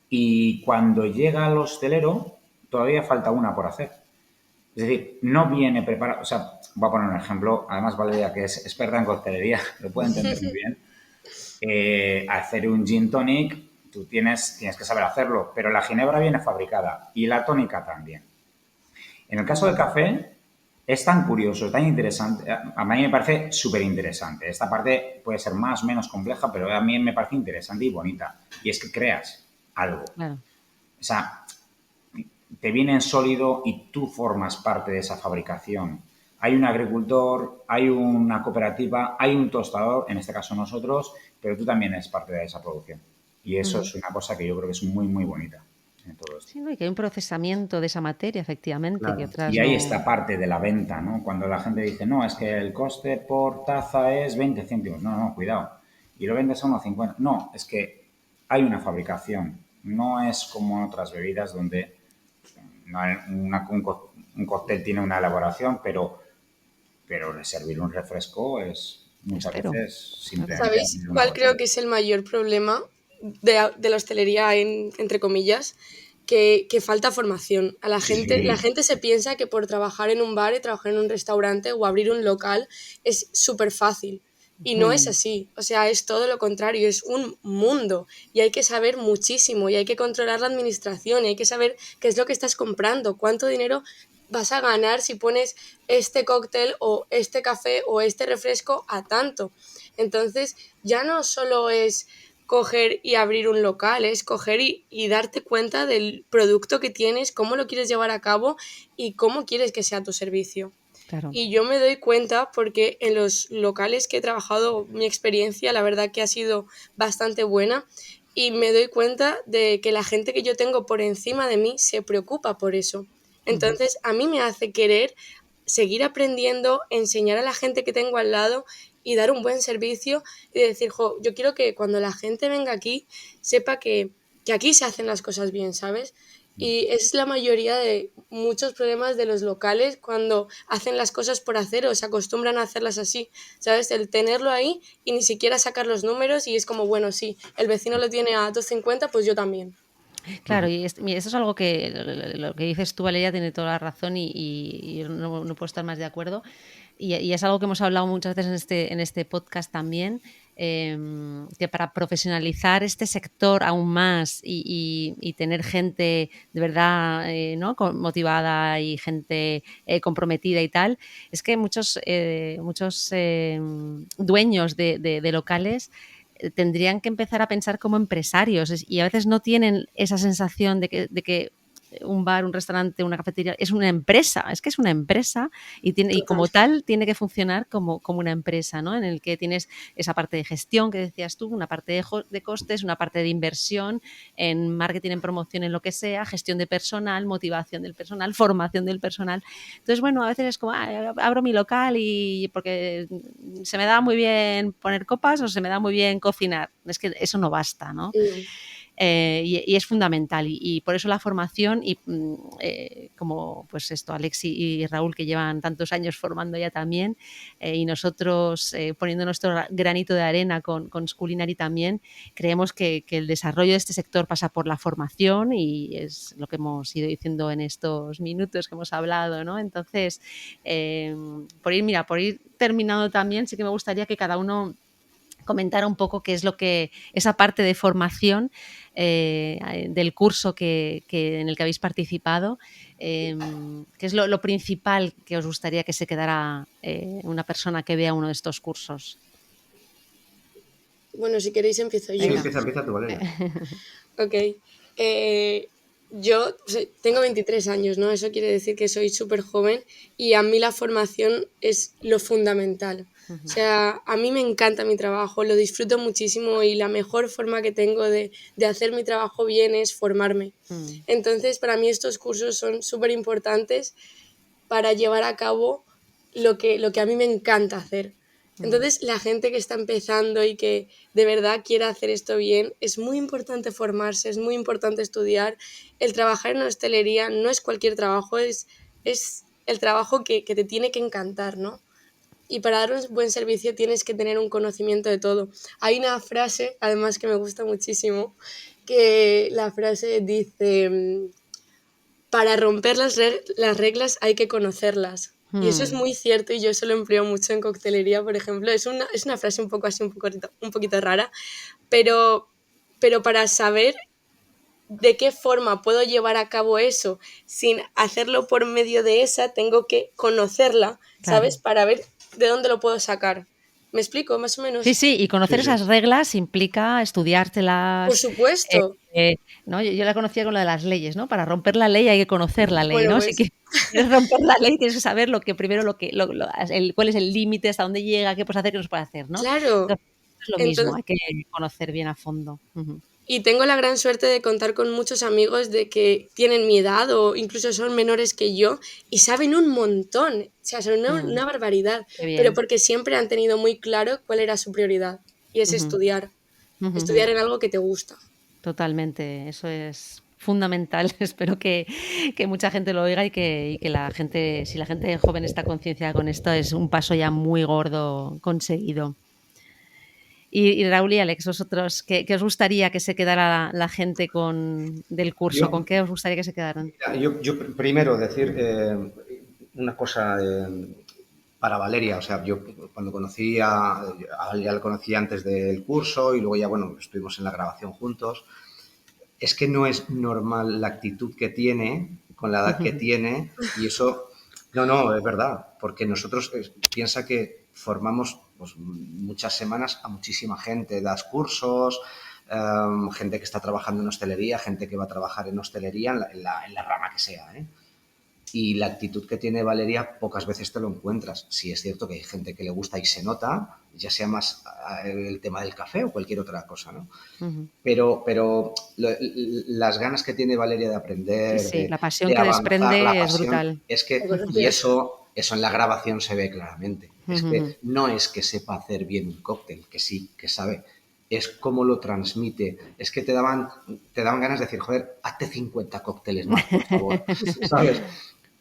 y cuando llega al hostelero todavía falta una por hacer. Es decir, no viene preparado, o sea, voy a poner un ejemplo, además Valeria, que es experta en coctelería, lo puede entender muy bien. Hacer un gin tonic, tú tienes que saber hacerlo, pero la ginebra viene fabricada y la tónica también. En el caso del café, es tan curioso, es tan interesante, a mí me parece súper interesante. Esta parte puede ser más o menos compleja, pero a mí me parece interesante y bonita. Y es que creas algo. Claro. O sea, te viene en sólido y tú formas parte de esa fabricación. Hay un agricultor, hay una cooperativa, hay un tostador, en este caso nosotros, pero tú también eres parte de esa producción. Y eso Ujú. es una cosa que yo creo que es muy, muy bonita en todo esto. Sí, ¿no? Y que hay un procesamiento de esa materia, efectivamente, que Claro. otras Y ahí no. está parte de la venta, ¿no? Cuando la gente dice, no, es que el coste por taza es 20 céntimos. No, no, cuidado. Y lo vendes a unos 50. No, es que hay una fabricación. No es como en otras bebidas donde no hay un cóctel tiene una elaboración, pero servir un refresco es muchas Espero. veces Claro. simplemente ¿Sabéis abrir una cuál creo botella. que es el mayor problema de la hostelería, entre comillas? Que falta formación. La Sí, gente se piensa que por trabajar en un bar y trabajar en un restaurante o abrir un local es súper fácil. Y no es Ujú. así. O sea, es todo lo contrario, es un mundo. Y hay que saber muchísimo, y hay que controlar la administración, y hay que saber qué es lo que estás comprando, cuánto dinero vas a ganar si pones este cóctel o este café o este refresco a tanto. Entonces, ya no solo es coger y abrir un local, es coger y darte cuenta del producto que tienes, cómo lo quieres llevar a cabo y cómo quieres que sea tu servicio. Claro. Y yo me doy cuenta porque en los locales que he trabajado, mi experiencia, la verdad que ha sido bastante buena, y me doy cuenta de que la gente que yo tengo por encima de mí se preocupa por eso. Ujú. Entonces, a mí me hace querer seguir aprendiendo, enseñar a la gente que tengo al lado y dar un buen servicio y decir, jo, yo quiero que cuando la gente venga aquí sepa que aquí se hacen las cosas bien, ¿sabes? Y es la mayoría de muchos problemas de los locales cuando hacen las cosas por hacer o se acostumbran a hacerlas así, ¿sabes? El tenerlo ahí y ni siquiera sacar los números y es como, bueno, sí, el vecino lo tiene a 2,50, pues yo también. Claro, y mira, eso es algo que lo que dices tú, Valeria, tiene toda la razón y yo no puedo estar más de acuerdo. Y es algo que hemos hablado muchas veces en este podcast también, que para profesionalizar este sector aún más y tener gente de verdad ¿no? Motivada y gente comprometida y tal, es que muchos dueños de locales tendrían que empezar a pensar como empresarios y a veces no tienen esa sensación de que un bar, un restaurante, una cafetería es una empresa, es que es una empresa y Total. como tal tiene que funcionar como una empresa, ¿no? En el que tienes esa parte de gestión que decías tú, una parte de costes, una parte de inversión en marketing, en promoción, en lo que sea, gestión de personal, motivación del personal, formación del personal. Entonces, bueno, a veces es como, abro mi local y porque se me da muy bien poner copas o se me da muy bien cocinar. Es que eso no basta, ¿no? No. y es fundamental. Y por eso la formación, y como pues esto, Alex y Raúl, que llevan tantos años formando ya también, y nosotros poniendo nuestro granito de arena con Schoolinary también, creemos que el desarrollo de este sector pasa por la formación, y es lo que hemos ido diciendo en estos minutos que hemos hablado, ¿no? Entonces, por ir terminando también, sí que me gustaría que cada uno comentara un poco qué es lo que esa parte de formación del curso en el que habéis participado, qué es lo principal que os gustaría que se quedara una persona que vea uno de estos cursos. Bueno, si queréis empiezo yo. Sí, Venga. empieza tú, Valeria. Ok. Yo tengo 23 años, ¿no? Eso quiere decir que soy súper joven y a mí la formación es lo fundamental. O sea, a mí me encanta mi trabajo, lo disfruto muchísimo y la mejor forma que tengo de hacer mi trabajo bien es formarme. Entonces, para mí estos cursos son súper importantes para llevar a cabo lo que a mí me encanta hacer. Entonces, la gente que está empezando y que de verdad quiere hacer esto bien, es muy importante formarse, es muy importante estudiar. El trabajar en hostelería no es cualquier trabajo, es el trabajo que te tiene que encantar, ¿no? Y para dar un buen servicio tienes que tener un conocimiento de todo. Hay una frase, además, que me gusta muchísimo, que la frase dice: para romper las reglas hay que conocerlas. Y eso es muy cierto y yo eso lo empleo mucho en coctelería, por ejemplo. Es una frase un poquito rara, pero para saber de qué forma puedo llevar a cabo eso sin hacerlo por medio de esa, tengo que conocerla, ¿sabes? Claro. Para ver de dónde lo puedo sacar. ¿Me explico? Más o menos. Sí, y conocer Sí. esas reglas implica Por estudiártelas. supuesto. ¿No? Yo la conocía con lo de las leyes, ¿no? Para romper la ley hay que conocer la ley, Bueno, ¿no? pues Si quieres romper la ley tienes que saber cuál es el límite, hasta dónde llega, qué puedes hacer, qué no se puede hacer, ¿no? claro. Entonces, es lo mismo, Entonces, hay que conocer bien a fondo. y tengo la gran suerte de contar con muchos amigos de que tienen mi edad o incluso son menores que yo y saben un montón, o sea, son una barbaridad, Qué bien. pero porque siempre han tenido muy claro cuál era su prioridad y es estudiar en algo que te gusta. Totalmente, eso es fundamental. Espero que mucha gente lo oiga y que la gente, si la gente joven está concienciada con esto, es un paso ya muy gordo conseguido. Y Raúl y Alex, vosotros, ¿qué os gustaría que se quedara la gente del curso? Yo- ¿Con qué os gustaría que se quedaran? Mira, yo primero decir una cosa para Valeria. O sea, yo cuando ya la conocí antes del curso y luego ya, bueno, estuvimos en la grabación juntos. Es que no es normal la actitud que tiene con la edad que tiene y eso, no, es verdad, porque nosotros piensa que formamos pues, muchas semanas a muchísima gente, das cursos, gente que está trabajando en hostelería, gente que va a trabajar en hostelería en la rama que sea, ¿eh? Y la actitud que tiene Valeria pocas veces te lo encuentras. Sí es cierto que hay gente que le gusta y se nota, ya sea más el tema del café o cualquier otra cosa, ¿no? Pero las ganas que tiene Valeria de aprender, Sí, la pasión de que avanzar, desprende la es pasión, brutal. es que, y eso en la grabación se ve claramente. Es que no es que sepa hacer bien un cóctel, que sí, que sabe, es cómo lo transmite. Es que te daban ganas de decir, joder, hazte 50 cócteles más, por favor, ¿sabes?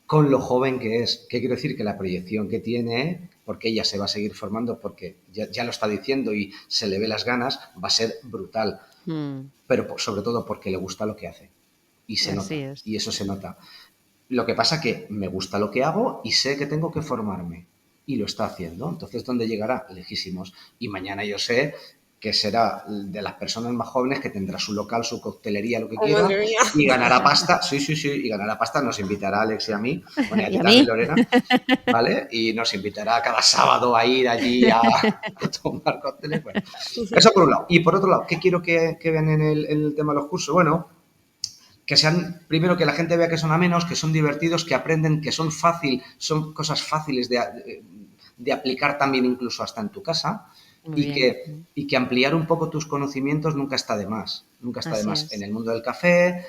Con lo joven que es. ¿Qué quiero decir? Que la proyección que tiene, porque ella se va a seguir formando, porque ya lo está diciendo y se le ve las ganas, va a ser brutal. Pero sobre todo porque le gusta lo que hace. Y se nota. Y eso se nota. Lo que pasa que me gusta lo que hago y sé que tengo que formarme. Y lo está haciendo. Entonces, ¿dónde llegará? Lejísimos. Y mañana yo sé que será de las personas más jóvenes que tendrá su local, su coctelería, lo que quiera, Madre mía. y ganará pasta. Sí, y ganará pasta. Nos invitará a Alex y a mí, bueno, y a ¿Y ti a también, mí? Lorena, ¿vale? Y nos invitará cada sábado a ir allí a tomar cócteles. Bueno, eso por un lado. Y por otro lado, ¿qué quiero que vean en el tema de los cursos? Bueno, que sean, primero, que la gente vea que son amenos, que son divertidos, que aprenden, que son cosas fáciles de aplicar también incluso hasta en tu casa. Y que ampliar un poco tus conocimientos nunca está de más. Nunca está de más en el mundo del café,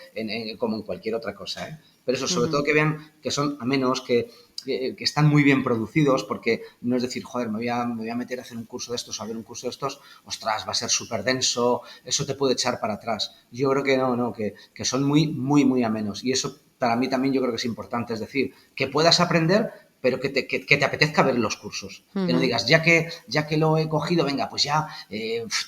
como en cualquier otra cosa, ¿eh? Pero eso, sobre todo, que vean que son amenos, que que están muy bien producidos, porque no es decir, joder, me voy a meter a hacer un curso de estos, a ver un curso de estos, ostras, va a ser súper denso, eso te puede echar para atrás. Yo creo que no, que son muy, muy, muy amenos. Y eso para mí también yo creo que es importante, es decir, que puedas aprender, pero que te apetezca ver los cursos. Que no digas, ya que lo he cogido, venga, pues ya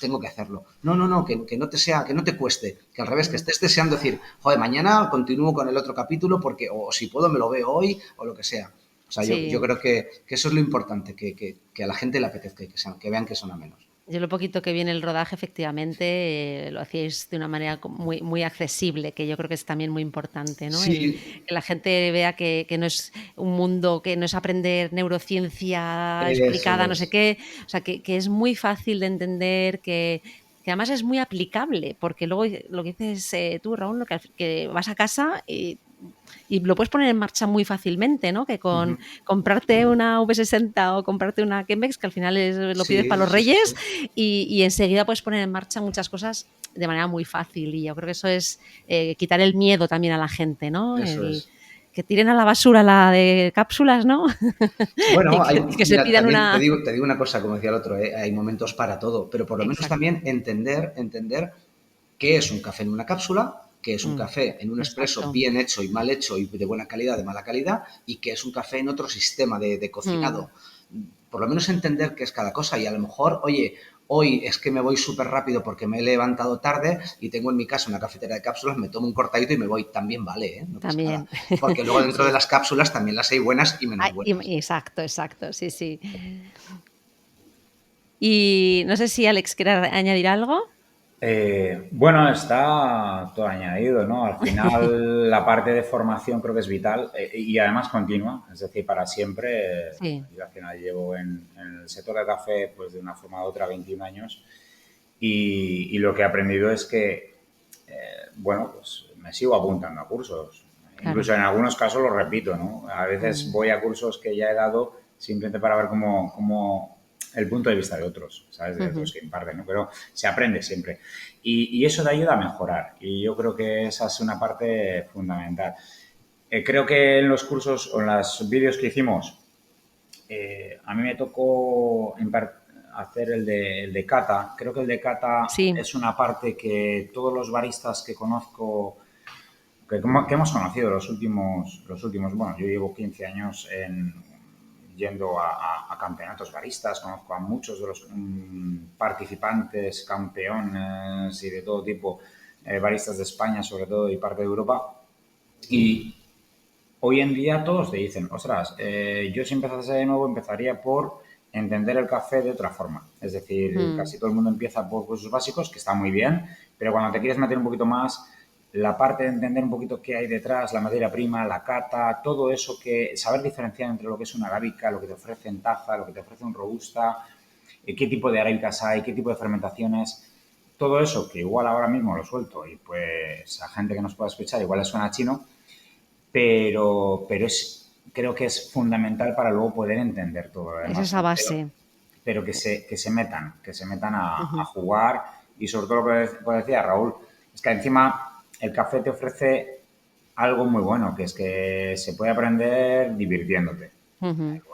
tengo que hacerlo. No, que no te sea, que no te cueste, que al revés, que estés deseando decir, joder, mañana continúo con el otro capítulo porque, o si puedo, me lo veo hoy, o lo que sea. O sea, Sí. yo creo que eso es lo importante, que a la gente le apetezca y que vean que son amenos. Yo lo poquito que vi en el rodaje, efectivamente, lo hacíais de una manera muy, muy accesible, que yo creo que es también muy importante, ¿no? Sí, Que la gente vea que no es un mundo, que no es aprender neurociencia eso explicada, no sé es. qué, o sea, que es muy fácil de entender, que además es muy aplicable, porque luego lo que dices tú, Raúl, que vas a casa y lo puedes poner en marcha muy fácilmente, ¿no? Que con comprarte una V60 o comprarte una Chemex, que al final lo pides para Sí, los sí, sí, Reyes, sí. y enseguida puedes poner en marcha muchas cosas de manera muy fácil. Y yo creo que eso es quitar el miedo también a la gente, ¿no? Eso es. Que tiren a la basura la de cápsulas, ¿no? y, Bueno, que se mira, pidan también una... te digo una cosa, como decía el otro, hay momentos para todo, pero por lo menos Exacto. también entender qué es un café en una cápsula, qué es un Mm, café en un expreso exacto. bien hecho y mal hecho y de buena calidad, de mala calidad, y qué es un café en otro sistema de Mm. cocinado. Por lo menos entender qué es cada cosa y a lo mejor, oye, hoy es que me voy súper rápido porque me he levantado tarde y tengo en mi casa una cafetera de cápsulas, me tomo un cortadito y me voy. También vale, ¿eh? No pasa nada. También. Porque luego dentro de Sí. las cápsulas también las hay buenas y menos buenas. Exacto, exacto, sí, sí. Y no sé si Alex quiere añadir algo. Bueno, está todo añadido, ¿no? Al final la parte de formación creo que es vital y además continua, es decir, para siempre. Sí. Yo al final llevo en el sector de café pues de una forma u otra 21 años y lo que he aprendido es que, bueno, pues me sigo apuntando a cursos. Claro. Incluso en algunos casos lo repito, ¿no? A veces voy a cursos que ya he dado simplemente para ver cómo el punto de vista de otros, ¿sabes? De otros que imparten, ¿no? Pero se aprende siempre. Y eso te ayuda a mejorar. Y yo creo que esa es una parte fundamental. Creo que en los cursos o en los vídeos que hicimos, a mí me tocó hacer el de cata. Creo que el de cata Sí, es una parte que todos los baristas que conozco, que hemos conocido los últimos, bueno, yo llevo 15 años yendo a campeonatos baristas, conozco a muchos de los participantes, campeones y de todo tipo, baristas de España sobre todo y parte de Europa. Y hoy en día todos te dicen, ostras, yo si empezase de nuevo empezaría por entender el café de otra forma. Es decir, casi todo el mundo empieza por cursos básicos, que está muy bien, pero cuando te quieres meter un poquito más, la parte de entender un poquito qué hay detrás, la materia prima, la cata, todo eso, que saber diferenciar entre lo que es una arábica, lo que te ofrece en taza, lo que te ofrece un robusta, qué tipo de arábicas hay, qué tipo de fermentaciones, todo eso que igual ahora mismo lo suelto y pues a gente que nos pueda escuchar igual le suena chino, pero creo que es fundamental para luego poder entender todo lo es demás, esa ¿no? base. Pero que se metan a jugar y sobre todo lo que decía Raúl, es que encima el café te ofrece algo muy bueno, que es que se puede aprender divirtiéndote.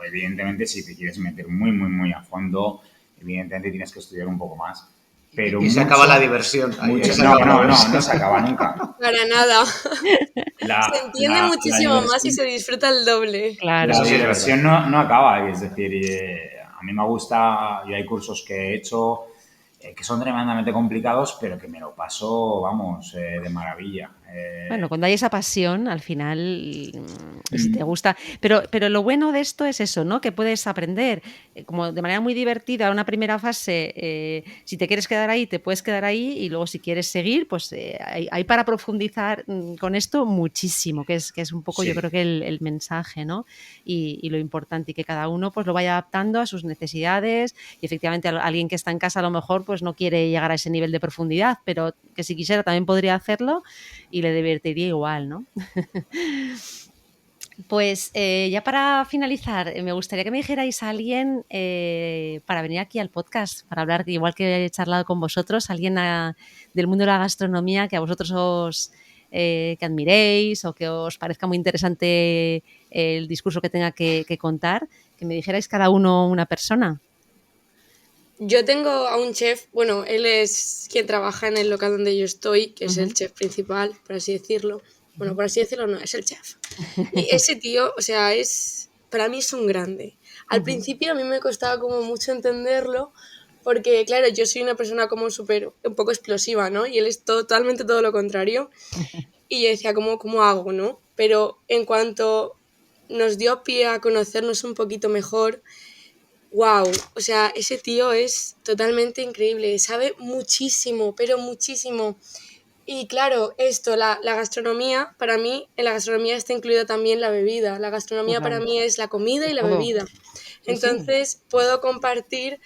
Evidentemente, si te quieres meter muy, muy, muy a fondo, evidentemente tienes que estudiar un poco más. Pero Y se acaba la mucho, diversión. Ahí mucho, se no, acaba la no diversión. se acaba nunca. Para nada. Se La, entiende la, la muchísimo más y diversión se disfruta el doble. Claro. la Eso sí es verdad. diversión no acaba, es decir, a mí me gusta, y hay cursos que he hecho que son tremendamente complicados, pero que me lo paso, vamos, de maravilla. Bueno, cuando hay esa pasión, al final, y si te gusta, pero lo bueno de esto es eso, ¿no? Que puedes aprender como de manera muy divertida una primera fase. Si te quieres quedar ahí, te puedes quedar ahí y luego si quieres seguir, pues hay para profundizar con esto muchísimo, que es un poco yo Sí. creo que el mensaje, ¿no? Y lo importante y que cada uno pues lo vaya adaptando a sus necesidades y efectivamente alguien que está en casa a lo mejor pues no quiere llegar a ese nivel de profundidad, pero que si quisiera también podría hacerlo y le divertiría igual, ¿no? Pues ya para finalizar, me gustaría que me dijerais a alguien para venir aquí al podcast, para hablar, igual que he charlado con vosotros, alguien del mundo de la gastronomía que a vosotros que admiréis o que os parezca muy interesante el discurso que tenga que contar, que me dijerais cada uno una persona. Yo tengo a un chef, bueno, él es quien trabaja en el local donde yo estoy, que es el chef principal, por así decirlo. Bueno, por así decirlo no, es el chef. Y ese tío, o sea, para mí es un grande. Al principio a mí me costaba como mucho entenderlo, porque claro, yo soy una persona como un poco explosiva, ¿no? Y él es totalmente todo lo contrario. Y yo decía, ¿cómo hago, no? Pero en cuanto nos dio pie a conocernos un poquito mejor, wow, o sea, ese tío es totalmente increíble, sabe muchísimo, pero muchísimo. Y claro, la gastronomía, para mí, en la gastronomía está incluida también la bebida. La gastronomía para mí es la comida y la Todo. bebida. Entonces, puedo compartir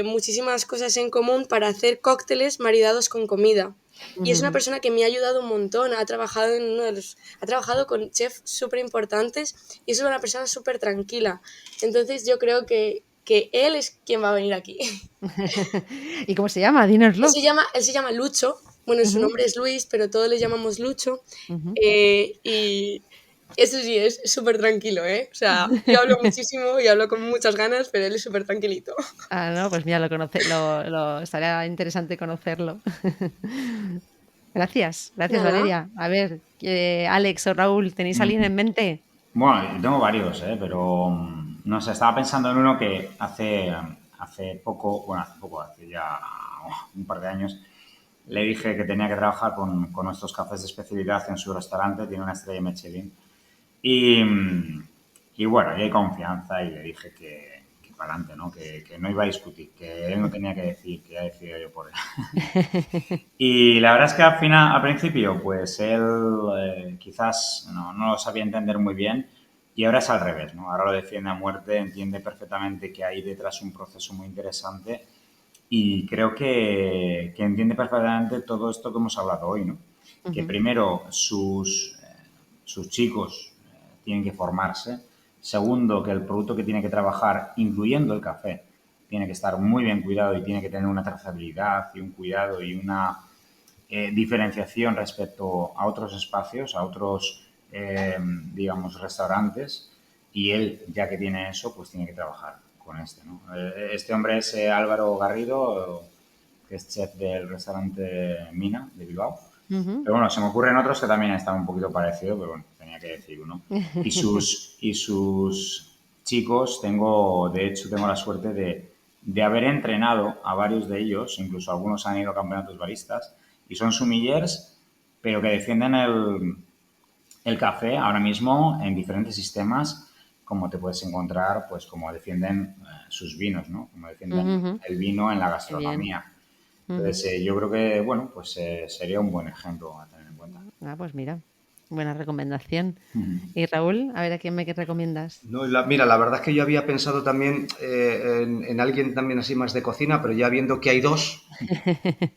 muchísimas cosas en común para hacer cócteles maridados con comida. Y es una persona que me ha ayudado un montón, ha trabajado con chefs súper importantes y es una persona súper tranquila. Entonces yo creo que él es quien va a venir aquí. ¿Y cómo se llama? Dínoslo. Él se llama Lucho, bueno, su nombre es Luis, pero todos le llamamos Lucho. Y eso sí, es súper tranquilo, ¿eh? O sea, yo hablo muchísimo y hablo con muchas ganas, pero él es súper tranquilito. Ah, no, pues mira, estaría interesante conocerlo. Gracias, Nada. Valeria. A ver, Alex o Raúl, ¿tenéis a alguien en mente? Bueno, yo tengo varios, pero no sé, estaba pensando en uno que hace ya un par de años, le dije que tenía que trabajar con nuestros cafés de especialidad en su restaurante, tiene una estrella Michelin. Y bueno, y hay confianza y le dije que para adelante, ¿no? Que no iba a discutir, que él no tenía que decir, que ya decía yo por él. Y la verdad es que al principio, pues él quizás no lo sabía entender muy bien y ahora es al revés, ¿no? Ahora lo defiende a muerte, entiende perfectamente que hay detrás un proceso muy interesante y creo que entiende perfectamente todo esto que hemos hablado hoy, ¿no? Que primero sus chicos tienen que formarse. Segundo, que el producto que tiene que trabajar, incluyendo el café, tiene que estar muy bien cuidado y tiene que tener una trazabilidad y un cuidado y una diferenciación respecto a otros espacios, a otros, digamos, restaurantes. Y él, ya que tiene eso, pues tiene que trabajar con ¿no? Este hombre es Álvaro Garrido, que es chef del restaurante Mina de Bilbao. Pero bueno, se me ocurren otros que también están un poquito parecidos, pero bueno, tenía que decir uno. Y sus chicos, tengo la suerte de haber entrenado a varios de ellos, incluso algunos han ido a campeonatos baristas, y son sommeliers, pero que defienden el café ahora mismo en diferentes sistemas, como te puedes encontrar, pues como defienden sus vinos, ¿no? Como defienden el vino en la gastronomía. Entonces, yo creo que, bueno, pues sería un buen ejemplo a tener en cuenta. Ah, pues mira, buena recomendación. Y Raúl, a ver, ¿a quién me recomiendas? No, mira, la verdad es que yo había pensado también en alguien también así más de cocina, pero ya viendo que hay dos,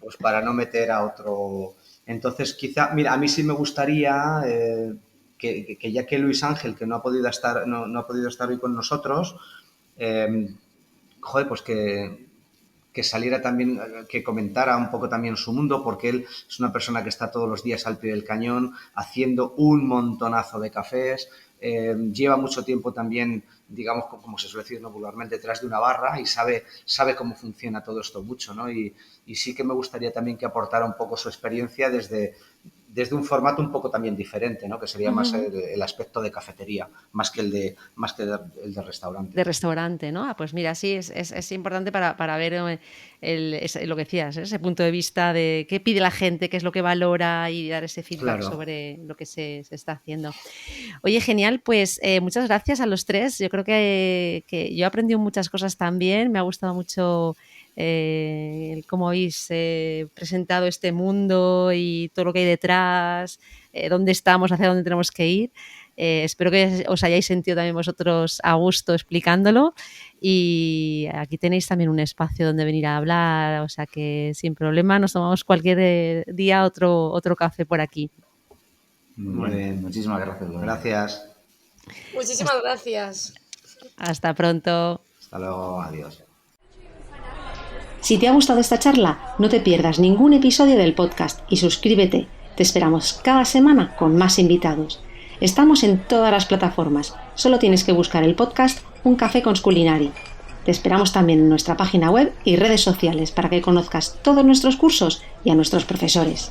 pues para no meter a otro. Entonces, quizá, mira, a mí sí me gustaría que ya que Luis Ángel, que no ha podido estar hoy con nosotros, pues que saliera también, que comentara un poco también su mundo, porque él es una persona que está todos los días al pie del cañón haciendo un montonazo de cafés, lleva mucho tiempo también, digamos, como se suele decir popularmente, detrás de una barra y sabe cómo funciona todo esto mucho, ¿no? Y sí que me gustaría también que aportara un poco su experiencia desde un formato un poco también diferente, ¿no? Que sería más el aspecto de cafetería, más que el de restaurante. De restaurante, ¿no? Pues mira, sí, es importante para ver lo que decías, ese punto de vista de qué pide la gente, qué es lo que valora y dar ese feedback sobre lo que se está haciendo. Oye, genial, pues muchas gracias a los tres. Yo creo que yo he aprendido muchas cosas también, me ha gustado mucho cómo habéis presentado este mundo y todo lo que hay detrás, dónde estamos, hacia dónde tenemos que ir. Espero que os hayáis sentido también vosotros a gusto explicándolo y aquí tenéis también un espacio donde venir a hablar, o sea que sin problema nos tomamos cualquier día otro café por aquí. Muy bien, muchísimas gracias. Gracias. Muchísimas gracias. Hasta pronto. Hasta luego, adiós. Si te ha gustado esta charla, no te pierdas ningún episodio del podcast y suscríbete. Te esperamos cada semana con más invitados. Estamos en todas las plataformas. Solo tienes que buscar el podcast Un Café con Sculinari. Te esperamos también en nuestra página web y redes sociales para que conozcas todos nuestros cursos y a nuestros profesores.